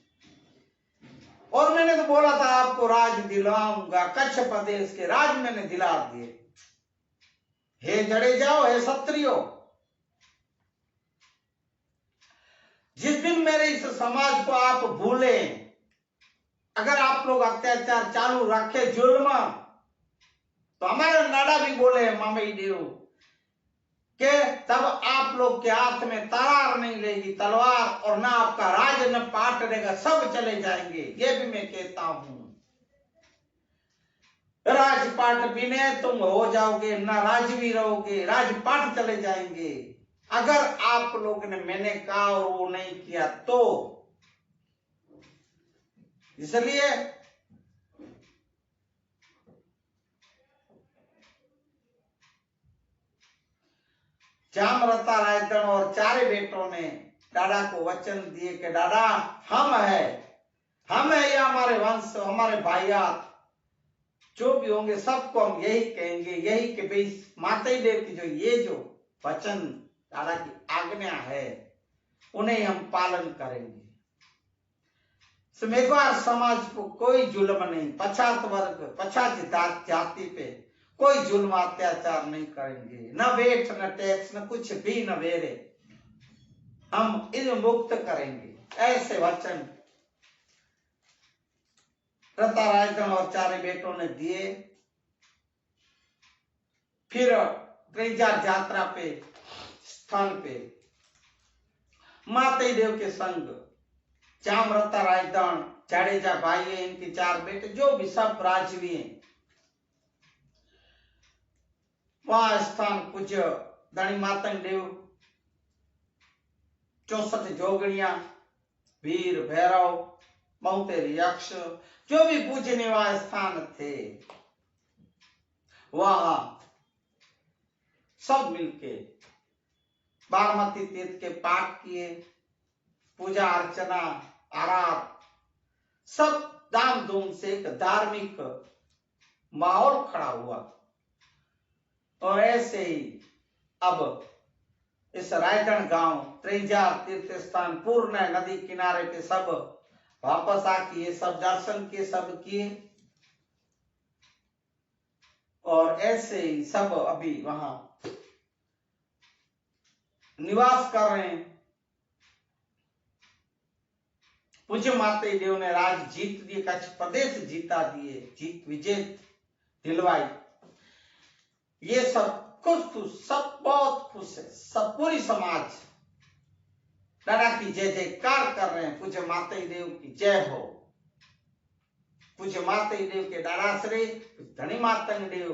और मैंने तो बोला था आपको राज दिलाऊंगा, कच्छ प्रदेश के राज मैंने दिला दिए। हे जडेजाओ, हे क्षत्रियो, जिस दिन मेरे इस समाज को आप भूले, अगर आप लोग अत्याचार चालू रखे, जुल्म, तो हमारे नाडा भी बोले मामई देव के तब आप लोग के हाथ में तलवार नहीं लेगी, तलवार, और ना आपका राज न पाट देगा, सब चले जाएंगे। ये भी मैं कहता हूं। राजपाट बिने तुम हो जाओगे, ना राजवी रहोगे, राजपाट चले जाएंगे। अगर आप लोग ने मैंने कहा और वो नहीं किया तो। इसलिए जामरता रायतन और चारे बेटों ने डाडा को वचन दिए कि डाडा हम है या हमारे वंश, हमारे भाइयात जो भी होंगे सबको हम यही कहेंगे, यही कि भाई माताई देव की जो वचन डाडा की आज्ञा है उन्हें हम पालन करेंगे। मेघवार समाज को कोई जुल्म नहीं, पछात वर्ग पछात जाति पे कोई जुल्म अत्याचार नहीं करेंगे, न वेट न टैक्स न कुछ भी न वेरे, हम इन्हें मुक्त करेंगे। ऐसे वचन रता रायगण और चारे बेटों ने दिए। फिर त्रिजा यात्रा पे स्थान पे माताई देव के संग जामरता रायगण, जाडेजा भाई है, इनके 4 बेटे जो भी सब राजवी हैं, वहां स्थान पूज्य धनी मातंग देव, 64 जोगणिया, वीर भैरव, मौतेरी यक्ष जो भी पूजने वाले स्थान थे वहां सब मिलके बागमती तीर्थ के पाठ किए, पूजा अर्चना आराध सब धाम धूम से एक धार्मिक माहौल खड़ा हुआ। और ऐसे ही अब इस रायगढ़ गांव त्रिजा तीर्थ स्थान पूर्ण नदी किनारे पे सब वापस आके ये सब दर्शन किए, सब किए और ऐसे ही सब अभी वहां निवास कर रहे हैं। पूज्य माताई देव ने राज जीत दिए, कच्छ प्रदेश जीता दिए, जीत विजय दिलवाई। ये सब खुश, सब बहुत खुश है, सब पूरी समाज डाडा की जय जयकार कर रहे हैं। पूज्य माताई देव की जय हो, पूज्य माताई देव के डाडा श्री धनी मातंग देव,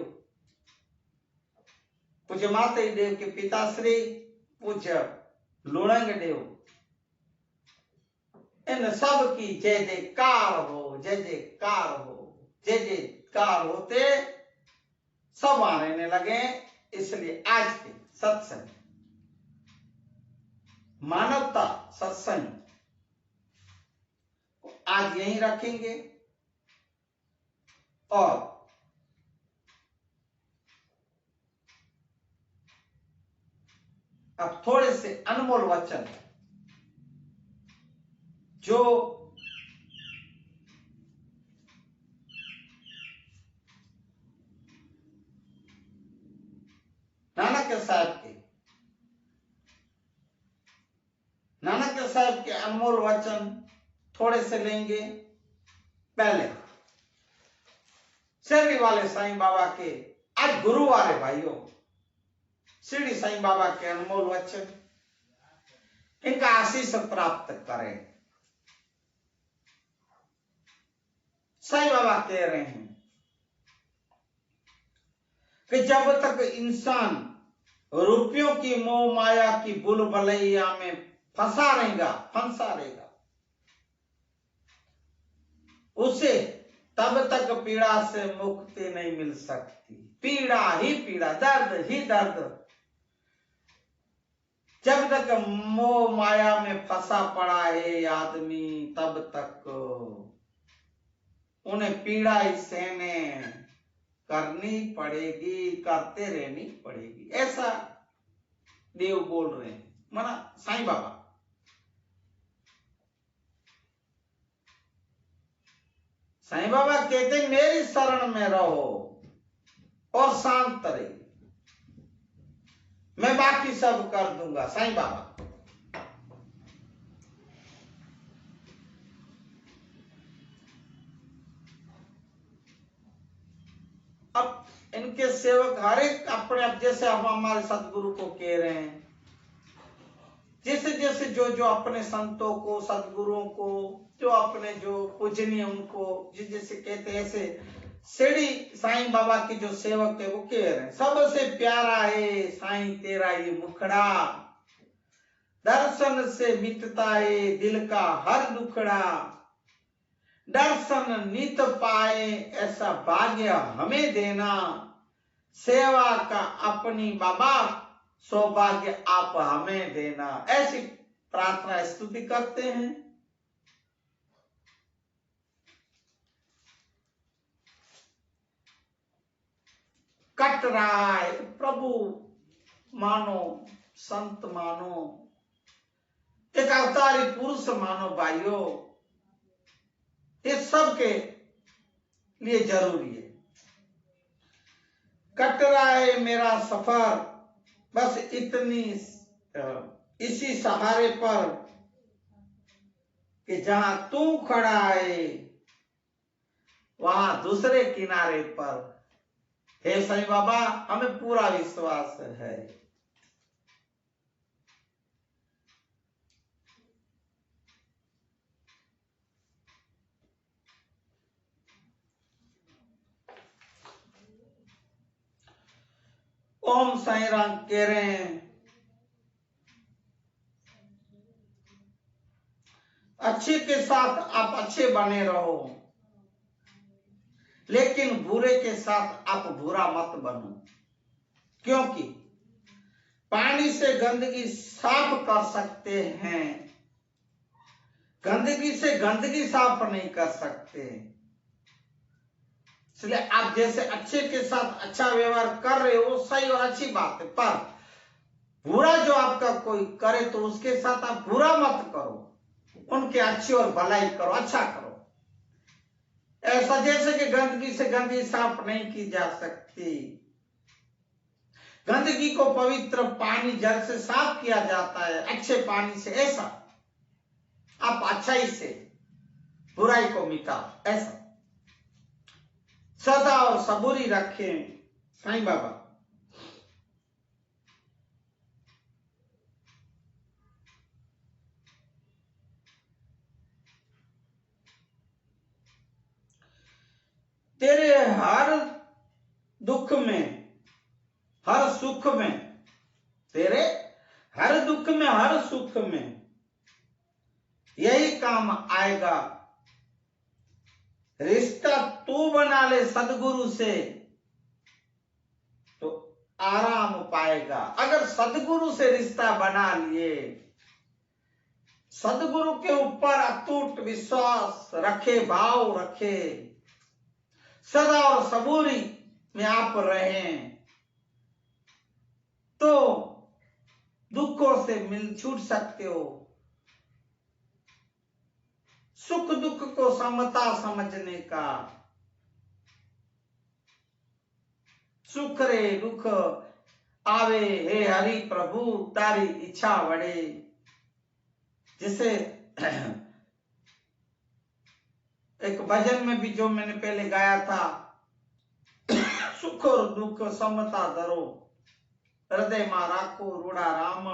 पूज्य माताई देव के पिताश्री पूज्य लुणंग देव, इन सब की जय जयकार हो, जय जयकार हो, जय जयकार होते सब आने लगे। इसलिए आज के सत्संग मानवता सत्संग आज यहीं रखेंगे और अब थोड़े से अनमोल वचन जो नानक साहब के अनमोल वचन थोड़े से लेंगे। पहले शिरडी वाले साईं बाबा के, आज गुरुवार है भाइयों, शिरडी साईं बाबा के अनमोल वचन, इनका आशीष प्राप्त करें। साईं बाबा कह रहे हैं कि जब तक इंसान रुपयों की मोह माया की बुलबुलैया में फंसा रहेगा उसे तब तक पीड़ा से मुक्ति नहीं मिल सकती। पीड़ा ही पीड़ा, दर्द ही दर्द। जब तक मोह माया में फंसा पड़ा है आदमी तब तक उन्हें पीड़ा ही सहने करनी पड़ेगी, करते रहनी पड़ेगी। ऐसा देव बोल रहे हैं, माना साईं बाबा। साईं बाबा कहते हैं मेरी शरण में रहो और शांत रहिए, मैं बाकी सब कर दूंगा। साईं बाबा अब इनके सेवक हर एक अपने, अब जैसे हम हमारे सदगुरु को कह रहे हैं, जैसे जैसे जो जो अपने संतों को, सदगुरुओं को, जो अपने जो पूजनीय उनको जैसे कहते हैं, ऐसे शिरडी साईं बाबा के जो सेवक है वो कह रहे हैं, सबसे प्यारा है साईं तेरा ये मुखड़ा, दर्शन से मिटता है दिल का हर दुखड़ा, दर्शन नित पाए ऐसा भाग्य हमें देना, सेवा का अपनी बाबा सौभाग्य आप हमें देना। ऐसी प्रार्थना स्तुति करते हैं। कट रहा है प्रभु मानो, संत मानो, एक अवतारी पुरुष मानो भाइयों, ये सबके लिए जरूरी है। कट रहा है मेरा सफर बस इतनी इसी सहारे पर कि जहां तू खड़ा है वहां दूसरे किनारे पर। हे साईं बाबा, हमें पूरा विश्वास है। ओम साईं राम कह रहे हैं, अच्छे के साथ आप अच्छे बने रहो, लेकिन बुरे के साथ आप बुरा मत बनो, क्योंकि पानी से गंदगी साफ कर सकते हैं, गंदगी से गंदगी साफ नहीं कर सकते। इसलिए आप जैसे अच्छे के साथ अच्छा व्यवहार कर रहे हो सही और अच्छी बात है, पर बुरा जो आपका कोई करे तो उसके साथ आप बुरा मत करो, उनके अच्छी और भलाई करो, अच्छा करो। ऐसा जैसे कि गंदगी से गंदगी साफ नहीं की जा सकती, गंदगी को पवित्र पानी जल से साफ किया जाता है, अच्छे पानी से। ऐसा आप अच्छाई से बुराई को मिटाओ, ऐसा सदा और सबूरी रखें साईं बाबा। तेरे हर दुख में हर सुख में, तेरे हर दुख में हर सुख में यही काम आएगा। रिश्ता तू बना ले सदगुरु से तो आराम पाएगा। अगर सदगुरु से रिश्ता बना लिए, सदगुरु के ऊपर अटूट विश्वास रखे, भाव रखे, सदा और सबूरी में आप रहें, तो दुखों से मिल छूट सकते हो। सुख दुख को समता समझने का, सुख रे दुख आवे हे हरि प्रभु तारी इच्छा वड़े। जिसे एक भजन में भी जो मैंने पहले गाया था, सुख और दुख समता धरो, हृदय मा राखो रूड़ा राम।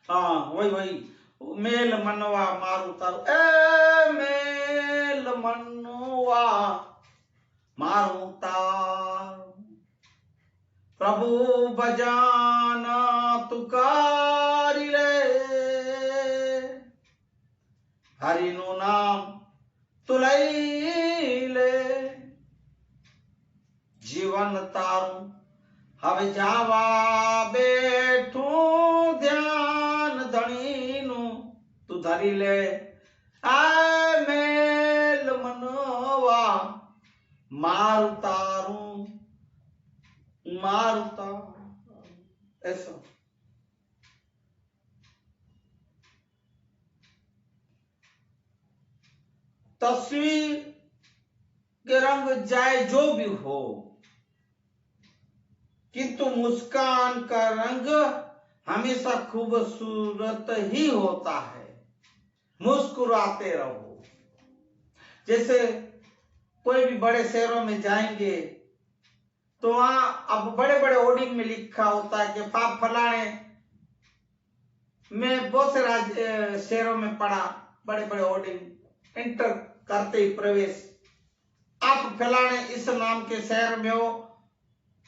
हाँ वही मेल मनवा मारू तारू, ए मेल मनवा मारू तार, प्रभु बजाना तुकारी ले, हरि नु नाम तुलई ले, जीवन तारू हवे जावा बैठू ध्यान धनी नु तू धरी ले, आ मेल मनवा मारू तारू मारू तारू। ऐसा तस्वीर के रंग चाहे जो भी हो, किंतु मुस्कान का रंग हमेशा खूबसूरत ही होता है। मुस्कुराते रहो। जैसे कोई भी बड़े शहरों में जाएंगे तो वहां अब बड़े बड़े होर्डिंग में लिखा होता है कि फलाने में बहुत से शहरों में पढ़ा, बड़े बड़े होर्डिंग, इंटर करते ही प्रवेश आप फैलाने इस नाम के शहर में हो,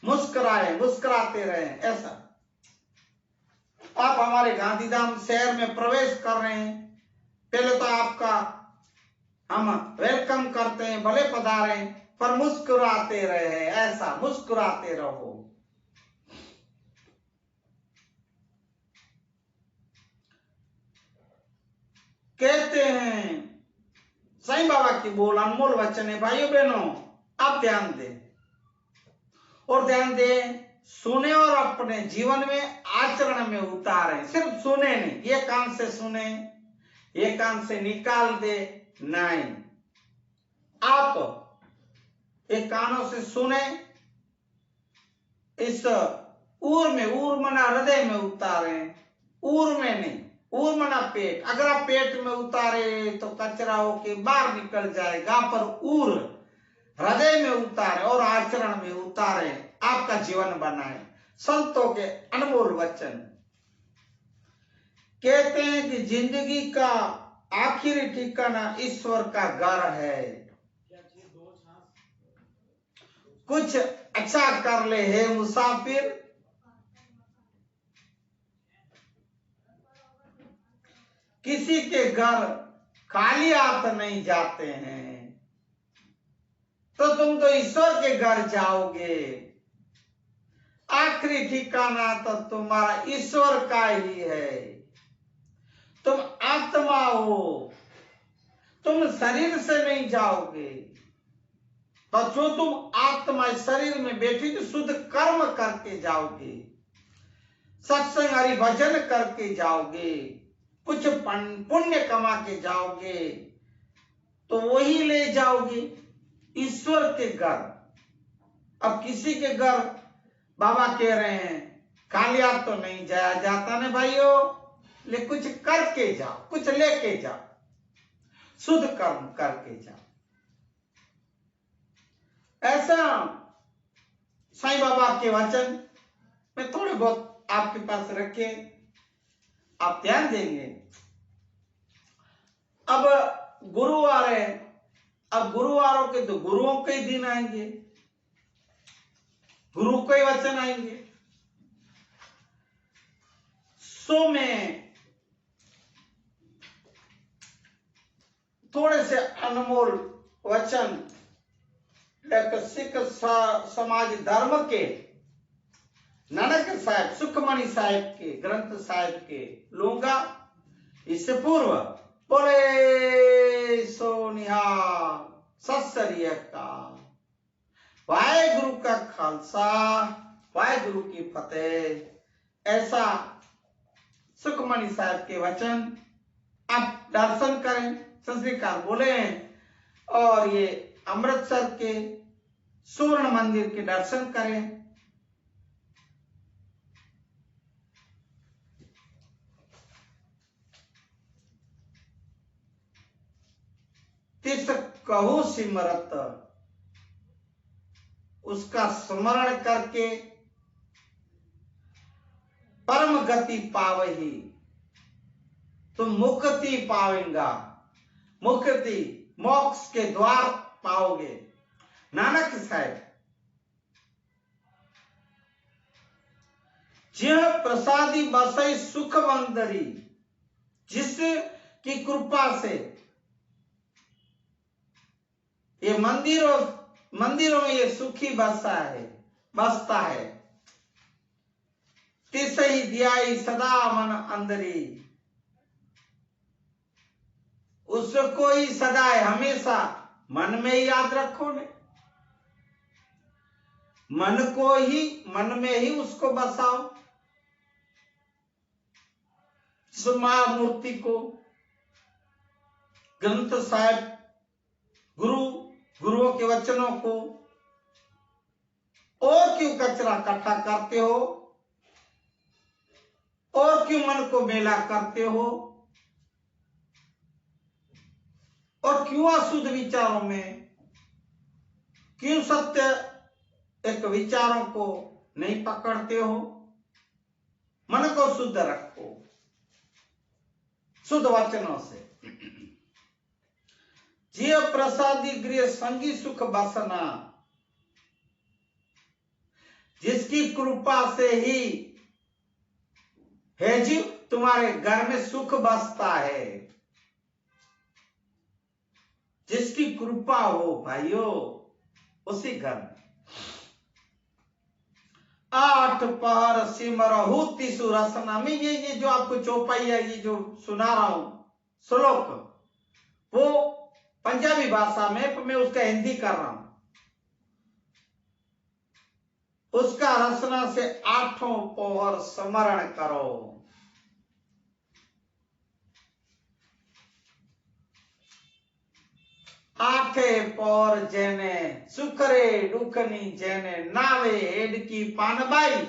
मुस्कुराए, मुस्कुराते रहे। ऐसा आप हमारे गांधीधाम शहर में प्रवेश कर रहे हैं, पहले तो आपका हम वेलकम करते हैं, भले पधारे, पर मुस्कुराते रहे। ऐसा मुस्कुराते रहो। कहते हैं साईं बाबा की बोल अनमोल वचन है। भाइयों बहनों, आप ध्यान दें और ध्यान दें, सुने और अपने जीवन में आचरण में उतारें। सिर्फ सुने नहीं, ये कान से सुने, ये कान से निकाल दे, नहीं। आप एक कानों से सुने, इस ऊर में, ऊर मना हृदय में उतारें, ऊर में नहीं, ऊर मना पेट। अगर आप पेट में उतारे तो कचरा होके बाहर निकल जाएगा, पर ऊर हृदय में उतारे और आचरण में उतारे, आपका जीवन बनाए। संतों के अनमोल वचन कहते हैं कि जिंदगी का आखिरी ठिकाना ईश्वर का घर है। कुछ अच्छा कर ले हे मुसाफिर, किसी के घर खाली हाथ नहीं जाते हैं। तो तुम तो ईश्वर के घर जाओगे, आखिरी ठिकाना तो तुम्हारा ईश्वर का ही है। तुम आत्मा हो, तुम शरीर से नहीं जाओगे। तो जो तुम आत्मा शरीर में बैठी तो शुद्ध कर्म करके जाओगे, सत्संग हरि भजन करके जाओगे, कुछ पुण्य कमा के जाओगे, तो वही ले जाओगे ईश्वर के घर। अब किसी के घर बाबा कह रहे हैं खाली हाथ तो नहीं जाया जाता ना भाइयों, ले कुछ करके जाओ, कुछ लेके जाओ, शुद्ध कर्म करके जाओ। ऐसा साईं बाबा के वचन में थोड़े बहुत आपके पास रखे, आप ध्यान देंगे। अब गुरुवार है, अब गुरुवारों के तो गुरुओं के ही दिन आएंगे, गुरु के ही वचन आएंगे। सो में थोड़े से अनमोल वचन सिख समाज धर्म के नानक साहब सुखमणि साहब के ग्रंथ साहब के लूंगा। इससे पूर्व बोले सो निहाल, सत श्री अकाल, वाहेगुरु का खालसा, वाहेगुरु की फतेह। ऐसा सुखमणि साहब के वचन आप दर्शन करें, संस्कार बोले, और ये अमृतसर के स्वर्ण मंदिर के दर्शन करें। तिस कहु सिमरत, उसका स्मरण करके परम गति पावही, तुम मुक्ति पावेंगा, मुक्ति मोक्ष के द्वार पाओगे। नानक साहब जिह प्रसादी बसई सुख मंदरी, जिसकी कृपा से ये मंदिरों में ये सुखी बसता है। तिसही दियाई सदा मन अंदरी, उसको ही सदा हमेशा मन में ही याद रखो ने, मन में ही उसको बसाओ। महामूर्ति को, ग्रंथ साहब, गुरुओं के वचनों को और क्यों कचरा इकट्ठा करते हो, और क्यों मन को मेला करते हो, और क्यों अशुद्ध विचारों में, क्यों सत्य एक विचारों को नहीं पकड़ते हो। मन को शुद्ध रखो शुद्ध वचनों से। जिय प्रसादी गृह संगी सुख बसना, जिसकी कृपा से ही है जीव तुम्हारे घर में सुख बसता है। जिसकी कृपा हो भाइयों उसी घर में। 8 पहर सिमरहु तिसु रसना में, ये जो आपको चौपाई है, ये जो सुना रहा हूं श्लोक, वो पंजाबी भाषा में, मैं उसका हिंदी कर रहा हूं। उसका रसना से 8 पहर स्मरण करो। आठे पौर जेने सुखरे दुखनी जेने नावे एडकी पानबाई,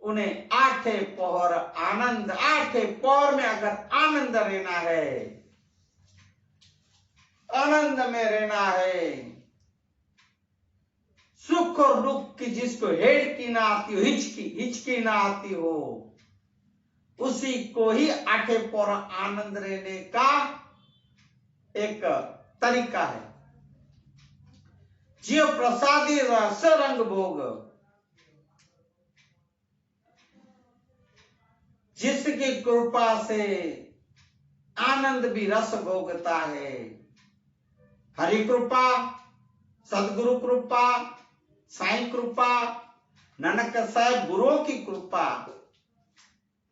उन्हें 8 पौर आनंद, 8 पौर में अगर आनंद रहना है, आनंद में रहना है, सुख और दुख की जिसको हेडकी ना आती हो, हिचकी ना आती हो, उसी को ही 8 पौर आनंद रहने का एक तरीका है। जिय प्रसादी रस रंग भोग, जिसकी कृपा से आनंद भी रस भोगता है। हरि कृपा, सदगुरु कृपा, साईं कृपा, नानक साहब गुरुओं की कृपा,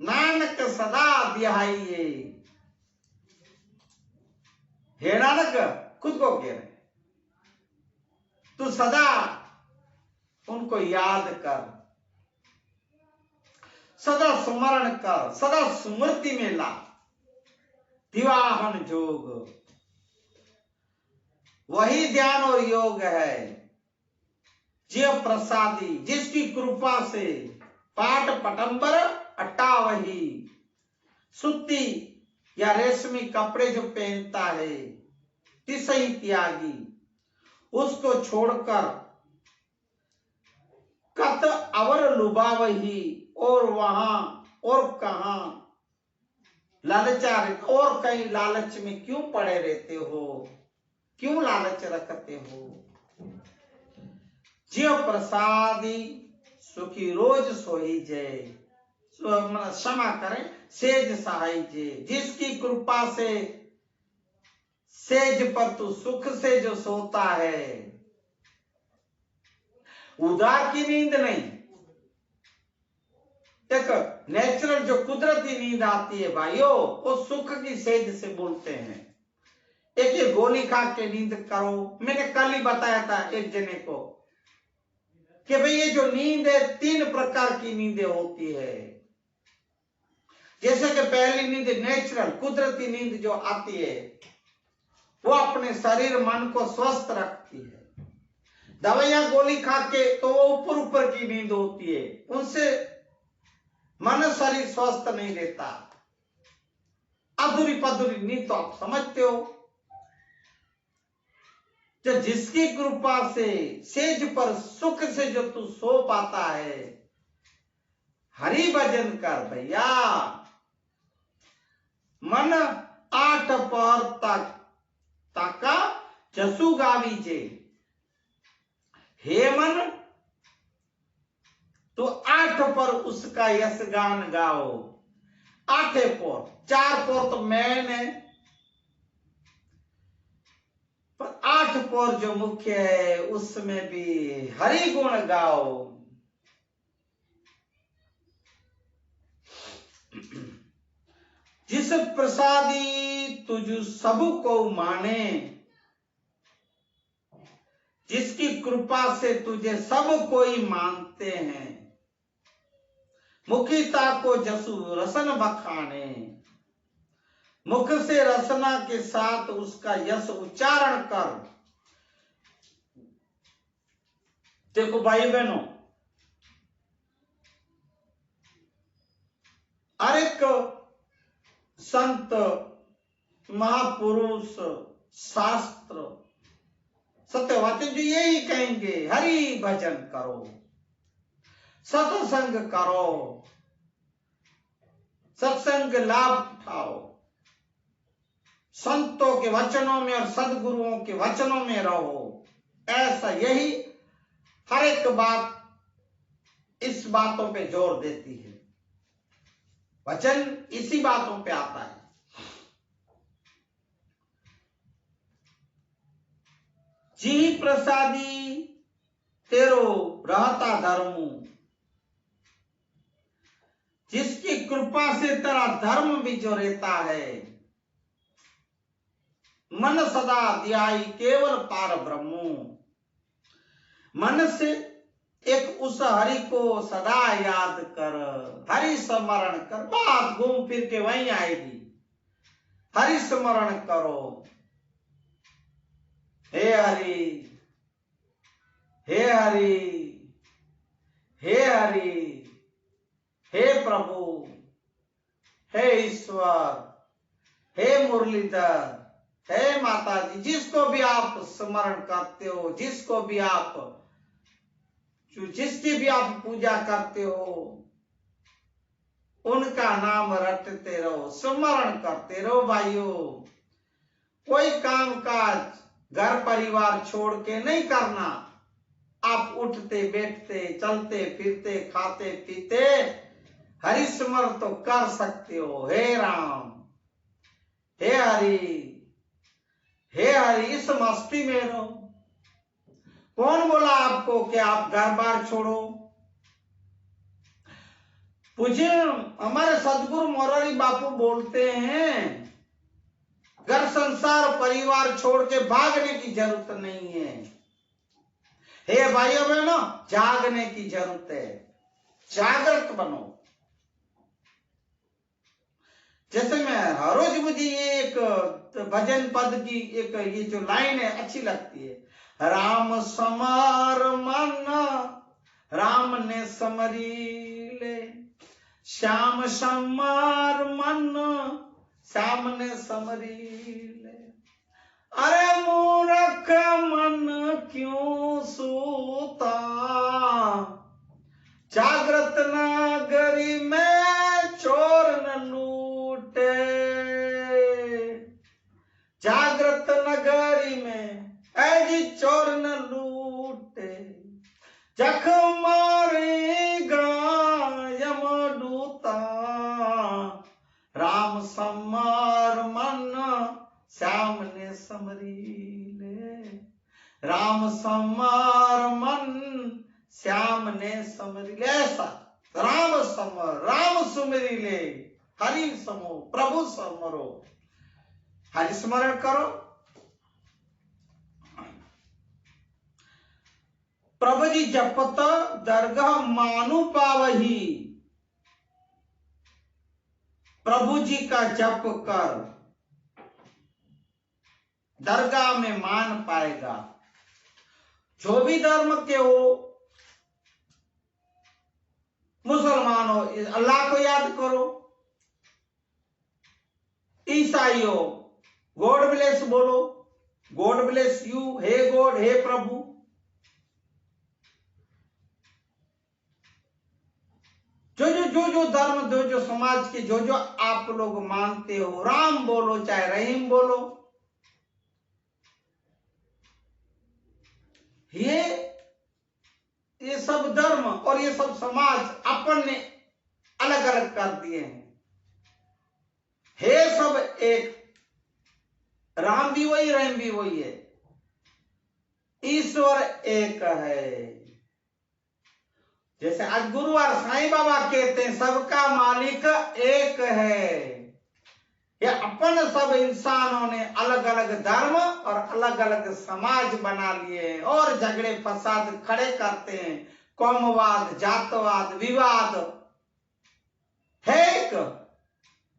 नानक सदा दिहाइए। हे नानक खुद को कह रहे, तू सदा उनको याद कर, सदा स्मरण कर, सदा स्मृति में ला। दिवाहन जोग वही ध्यान और योग है। जिय प्रसादी, जिसकी कृपा से पाट पटंबर अट्टावही, सुत्ती या रेशमी कपड़े जो पहनता है, तिसई त्यागी, उसको छोड़कर कत अवर लुभावही, और वहां और कहां लालचारित, और कहीं लालच में क्यों पड़े रहते हो, क्यों लालच रखते हो। जिय प्रसादी सुखी रोज सोई जय, क्षमा करें, सेज सहाय जय, जिसकी कृपा से सेज पर तू सुख से जो सोता है, उदार की नींद नहीं, देखो नेचुरल जो कुदरती नींद आती है भाइयों, वो सुख की सेज से बोलते हैं। एक ये गोली खा के नींद करो, मैंने कल ही बताया था एक जने को कि भाई ये जो नींद है 3 प्रकार की नींदें होती है। जैसे कि पहली नींद नेचुरल कुदरती नींद जो आती है, वो अपने शरीर मन को स्वस्थ रखती है। दवाइयां गोली खा के तो वो ऊपर ऊपर की नींद होती है, उनसे मन शरीर स्वस्थ नहीं रहता। अधूरी पधूरी नींद तो आप समझते हो। जो जिसकी कृपा से सेज पर सुख से जो तू सो पाता है, हरि भजन कर भैया। मन 8 पहर तक ताका जसु गावी जे, हे मन तो 8 पर उसका यश गान गाओ। 8 पौर, 4 पौर तो मैंने, पर 8 पौर जो मुख्य है उसमें भी हरि गुण गाओ। जिस प्रसादी तुझ सब को माने, जिसकी कृपा से तुझे सब कोई मानते हैं, मुखिता को जसु रसन बखाने, मुख से रसना के साथ उसका यश उच्चारण कर। देखो भाई बहनों, हर एक संत महापुरुष शास्त्र सत्यवादी जो यही कहेंगे, हरि भजन करो, सत्संग करो, सत्संग लाभ उठाओ। संतों के वचनों में और सदगुरुओं के वचनों में रहो। ऐसा यही हर एक बात इस बातों पे जोर देती है। वचन इसी बातों पे आता है। जी प्रसादी तेरो रहता धर्मू, जिसकी कृपा से तेरा धर्म भी जो रहता है। मन सदा ध्याई केवल पार ब्रह्मू, मन से एक उस हरि को सदा याद कर, हरि स्मरण कर। बात घूम फिर के वहीं आएगी, हरि स्मरण करो। हे हरि, हे हरि, हे हरि, हे प्रभु, हे ईश्वर, हे मुरलीधर, हे माता जी, जिसको भी आप स्मरण करते हो, जिसको भी आप, जिसकी भी आप पूजा करते हो, उनका नाम रटते रहो, स्मरण करते रहो। भाइयों, कोई काम काज घर परिवार छोड़ के नहीं करना। आप उठते बैठते चलते फिरते खाते पीते हरि स्मरण तो कर सकते हो। हे राम, हे हरि, हे हरि, इस मस्ती में रहो। कौन बोला आपको कि आप घर बार छोड़ो? पूछे हमारे सदगुरु मोरारी बापू बोलते हैं, घर संसार परिवार छोड़ के भागने की जरूरत नहीं है। हे भाइयों बहनों, जागने की जरूरत है। जागृत बनो। जैसे मैं हर रोज, मुझे ये एक भजन पद की एक ये जो लाइन है अच्छी लगती है। राम समार मन राम ने समरी ले, श्याम समार मन श्याम ने समरी ले। अरे मूर्ख मन क्यों सूता, जागृत नगरी में चोर न लूटे। जागृत नगरी में ऐसी चोर न लूटे, जख मारेगा यमदूता। राम समार मन श्याम ने समरी ले, राम समार मन श्याम ने समरी ले। ऐसा राम समर, राम सुमरी ले, हरि समो, प्रभु समरो, हरि स्मरण करो। प्रभु जी जपत दरगाह मानु पावही, प्रभु जी का जप कर दरगाह में मान पाएगा। जो भी धर्म के हो, मुसलमान हो अल्लाह को याद करो, ईसाई हो गॉड ब्लेस बोलो, गॉड ब्लेस यू, हे गॉड, हे प्रभु। जो धर्म, जो समाज के जो आप लोग मानते हो, राम बोलो चाहे रहीम बोलो, ये सब धर्म और ये सब समाज अपन ने अलग अलग कर दिए हैं। हे सब एक, राम भी वही, रहीम भी वही है, ईश्वर एक है। जैसे आज गुरु और साईं बाबा कहते हैं सबका मालिक एक है। ये अपन सब इंसानों ने अलग अलग धर्म और अलग अलग समाज बना लिए हैं और झगड़े फसाद खड़े करते हैं। कौमवाद, जातवाद, विवाद है। एक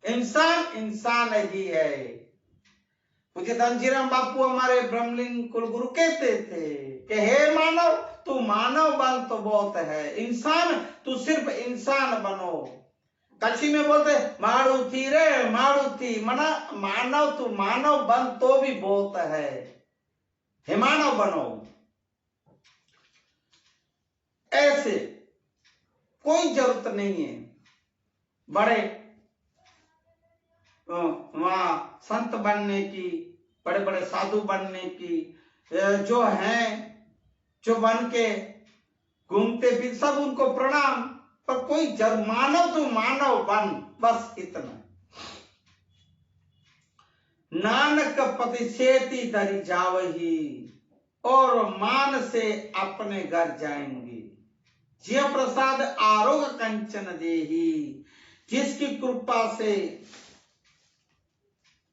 इंसान ही है। पूज्य धनजीराम बापू हमारे ब्रह्मलिंग कुलगुरु कहते थे कि हे मानव, तू मानव बन तो बहुत है, इंसान तू सिर्फ इंसान बनो। कच्छी में बोलते मारू थी रे मारू थी, मना मानव तू मानव बन तो भी बहुत है, हे मानव बनो। ऐसे कोई जरूरत नहीं है बड़े वहाँ संत बनने की, बड़े बड़े साधु बनने की, जो हैं, जो बन के घूमते फिर, सब उनको प्रणाम। पर कोई जब मानव तो मानव बन, बस इतना। नानक पति सेती दरी जावही, और मान से अपने घर जाएंगे। जिय प्रसाद आरोग कंचन देही, जिसकी कृपा से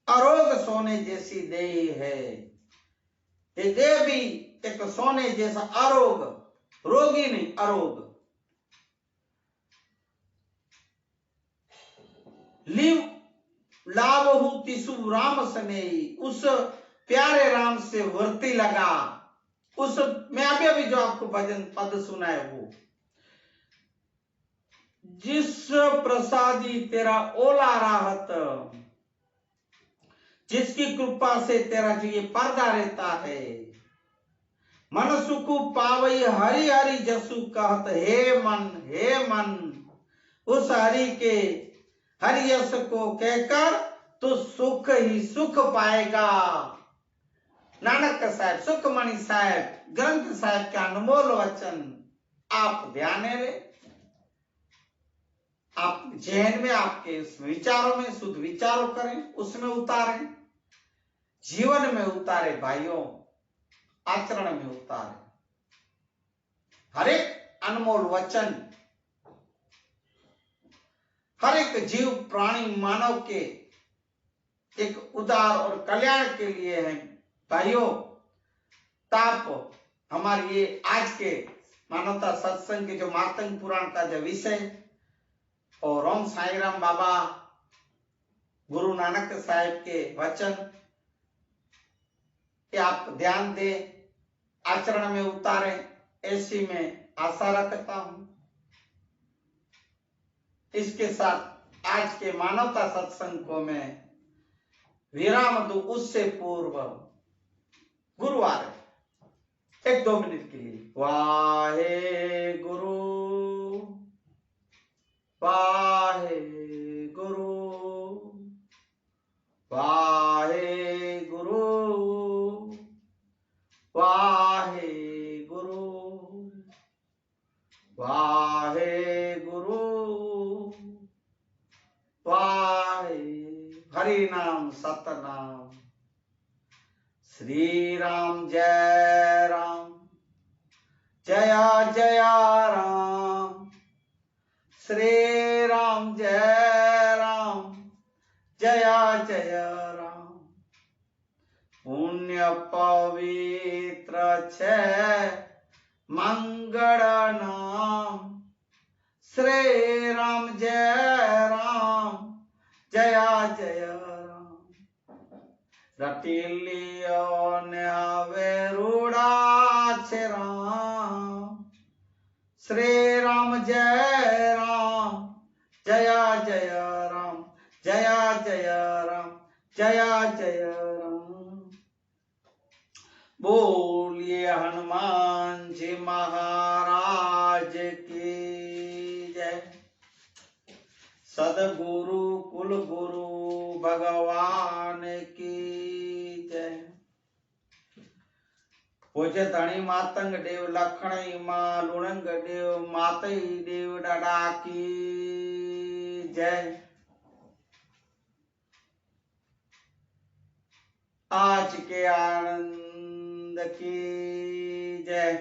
आरोग सोने जैसी देही है। ये देह भी एक सोने जैसा आरोग, रोगी नहीं, आरोग। लिव लाभहु तिसु राम स्नेही, उस प्यारे राम से वर्ती लगा। उस मैं अभी जो आपको भजन पद सुना है वो, जिस प्रसादी तेरा ओला राहत, जिसकी कृपा से तेरा जो ये पर्दा रहता है। मन सुख पावई हरि हरि जसु कहत, हे मन, उस हरि के हरि यश को कहकर तो सुख ही सुख पाएगा। नानक साहब, सुखमणि साहब, ग्रंथ साहब का अनमोल वचन आप ध्यान में, आप जहन में, आपके विचारों में शुद्ध विचारों करें, उसमें उतारें, जीवन में उतारे भाइयों, आचरण में उतारे। हर एक अनमोल वचन हर एक जीव प्राणी मानव के एक उदार और कल्याण के लिए है भाइयों। ताप हमारी ये आज के मानवता सत्संग के जो मातंग पुराण का जो विषय, और ओम साई राम बाबा गुरु नानक साहिब के वचन, कि आप ध्यान दें, आचरण में उतारें, ऐसी मैं आशा रखता हूं। इसके साथ आज के मानवता सत्संग को मैं विराम दूं। उससे पूर्व गुरुवार 1-2 मिनट के लिए वाहे गुरु वाहे गुरु वाहे गुरु वाहे गुरु वाहे गुरु वाहे। हरि नाम सतनाम। श्री राम जय राम, जया जया राम। श्री राम जय राम, जया जया राम। पुण्य पवित्र छे मंगल नाम। श्री राम जय राम, जया जया राम। रटी लियो ने आवे रूड़ा छे राम। श्री राम जय राम, जया जया राम, जया जया राम, जया जया राम। बोलिए हनुमान जी महाराज की जय। सदगुरु कुल गुरु भगवान की जय। पूज्य धनी मातंग देव लखणी मां लुणंग देव मातई देव डाडा की जय। आज के आनंद की जय।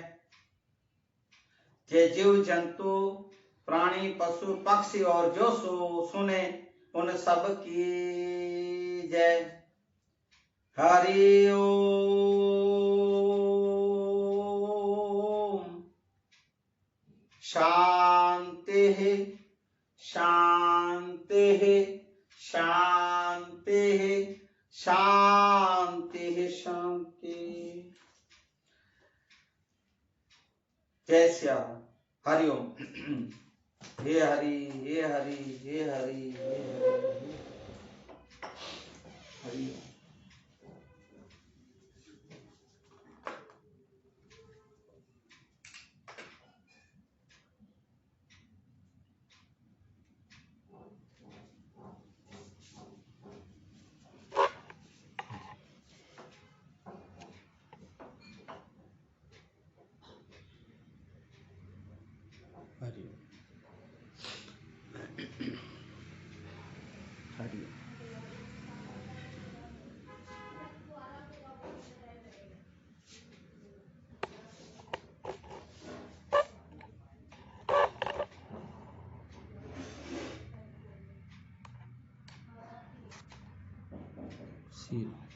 जे जीव जंतु प्राणी पशु पक्षी और जो सुने उन सब की जय। हरि ओम। शांति शांति शांति शांति शांति। जय श्याम। हरि ओम। हे हरि हे हरि हे हरि हे हरि हरि ओम। सी यू।